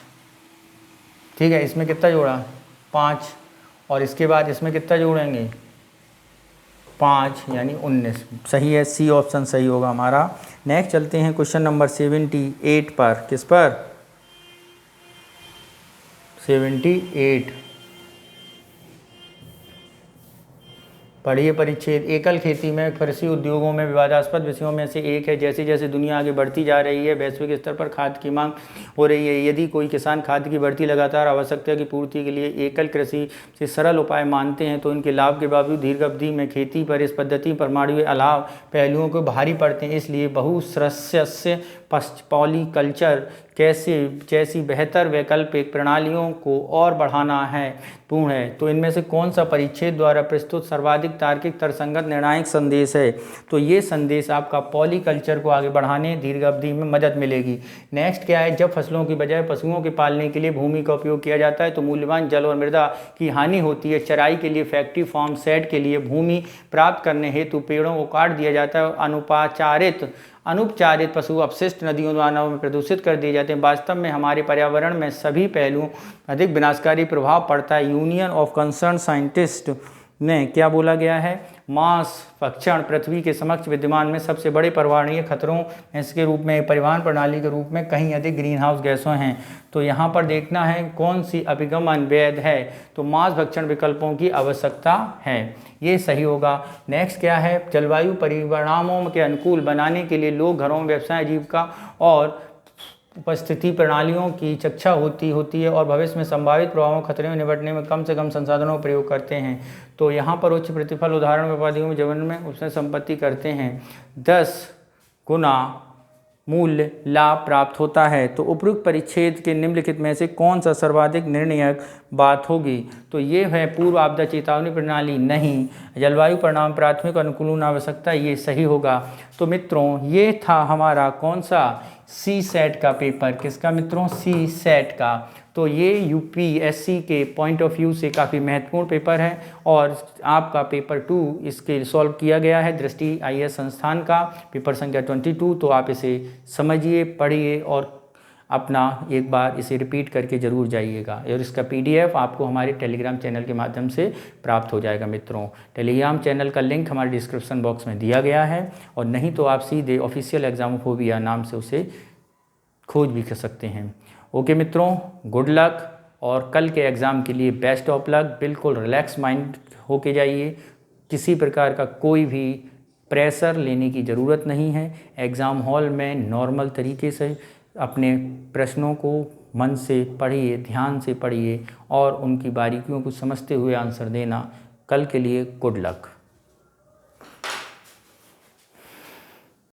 ठीक है, इसमें कितना जोड़ा? 5 और इसके बाद इसमें कितना जोड़ेंगे? 5 यानी 19। सही है, सी ऑप्शन सही होगा हमारा। नेक्स्ट चलते हैं क्वेश्चन नंबर 78 पर। किस पर? 78। पढ़िए परिच्छेद। एकल खेती में कृषि उद्योगों में विवादास्पद विषयों में से एक है। जैसे जैसे दुनिया आगे बढ़ती जा रही है, वैश्विक स्तर पर खाद्य की मांग हो रही है। यदि कोई किसान खाद्य की बढ़ती लगातार आवश्यकता की पूर्ति के लिए एकल कृषि से सरल उपाय मानते हैं तो इनके लाभ के बावजूद दीर्घ अवधि में खेती पर इस पद्धति पर मानवीय अलाव पहलुओं को भारी पड़ते हैं। इसलिए बहुशस्य पॉलीकल्चर जैसी बेहतर वैकल्पिक प्रणालियों को और बढ़ाना है पूर्ण है। तो इनमें से कौन सा परिच्छेद द्वारा प्रस्तुत सर्वाधिक तार्किक तर्कसंगत निर्णायक संदेश है? तो ये संदेश आपका पॉलीकल्चर को आगे बढ़ाने दीर्घ अवधि में मदद मिलेगी। नेक्स्ट क्या है? जब फसलों की बजाय पशुओं के पालने के लिए भूमि का उपयोग किया जाता है तो मूल्यवान जल और मृदा की हानि होती है। चराई के लिए फैक्ट्री फार्म सेट के लिए भूमि प्राप्त करने हेतु पेड़ों को काट दिया जाता है। अनुपचारित पशु अपशिष्ट नदियों द्वारा में प्रदूषित कर दिए जाते हैं। वास्तव में हमारे पर्यावरण में सभी पहलुओं अधिक विनाशकारी प्रभाव पड़ता है। यूनियन ऑफ कंसर्न साइंटिस्ट में क्या बोला गया है? मांस भक्षण पृथ्वी के समक्ष विद्यमान में सबसे बड़े पर्यावरणीय खतरों इसके रूप में परिवहन प्रणाली के रूप में कहीं अधिक ग्रीन हाउस गैसों हैं। तो यहाँ पर देखना है कौन सी अभिगमन वैध है। तो मांस भक्षण विकल्पों की आवश्यकता है, ये सही होगा। नेक्स्ट क्या है? जलवायु परिणामों के अनुकूल बनाने के लिए लोग घरों में व्यवसाय आजीविका और उपस्थिति प्रणालियों की चर्चा होती है और भविष्य में संभावित प्रभावों खतरे में निपटने में कम से कम संसाधनों का प्रयोग करते हैं। तो यहाँ पर उच्च प्रतिफल उदाहरण व्यापारियों में जीवन में उसने संपत्ति करते हैं 10 गुना मूल्य लाभ प्राप्त होता है। तो उपरोक्त परिच्छेद के निम्नलिखित में से कौन सा सर्वाधिक निर्णायक बात होगी? तो ये है पूर्व आपदा चेतावनी प्रणाली नहीं, जलवायु परिणाम प्राथमिक अनुकूलन आवश्यकता, ये सही होगा। तो मित्रों ये था हमारा कौन सा सी सेट का पेपर, किसका मित्रों? सी सेट का। तो ये यूपीएससी के पॉइंट ऑफ व्यू से काफ़ी महत्वपूर्ण पेपर है और आपका पेपर 2 इसके सॉल्व किया गया है दृष्टि आईएएस संस्थान का, पेपर संख्या 22। तो आप इसे समझिए, पढ़िए और अपना एक बार इसे रिपीट करके ज़रूर जाइएगा और इसका पीडीएफ आपको हमारे टेलीग्राम चैनल के माध्यम से प्राप्त हो जाएगा। मित्रों टेलीग्राम चैनल का लिंक हमारे डिस्क्रिप्शन बॉक्स में दिया गया है और नहीं तो आप सीधे ऑफिशियल एग्जामोफोबिया नाम से उसे खोज भी कर सकते हैं। ओके मित्रों, गुड लक और कल के एग्ज़ाम के लिए बेस्ट ऑफ लक। बिल्कुल रिलैक्स माइंड होके जाइए, किसी प्रकार का कोई भी प्रेशर लेने की ज़रूरत नहीं है। एग्ज़ाम हॉल में नॉर्मल तरीके से अपने प्रश्नों को मन से पढ़िए, ध्यान से पढ़िए और उनकी बारीकियों को समझते हुए आंसर देना। कल के लिए गुड लक।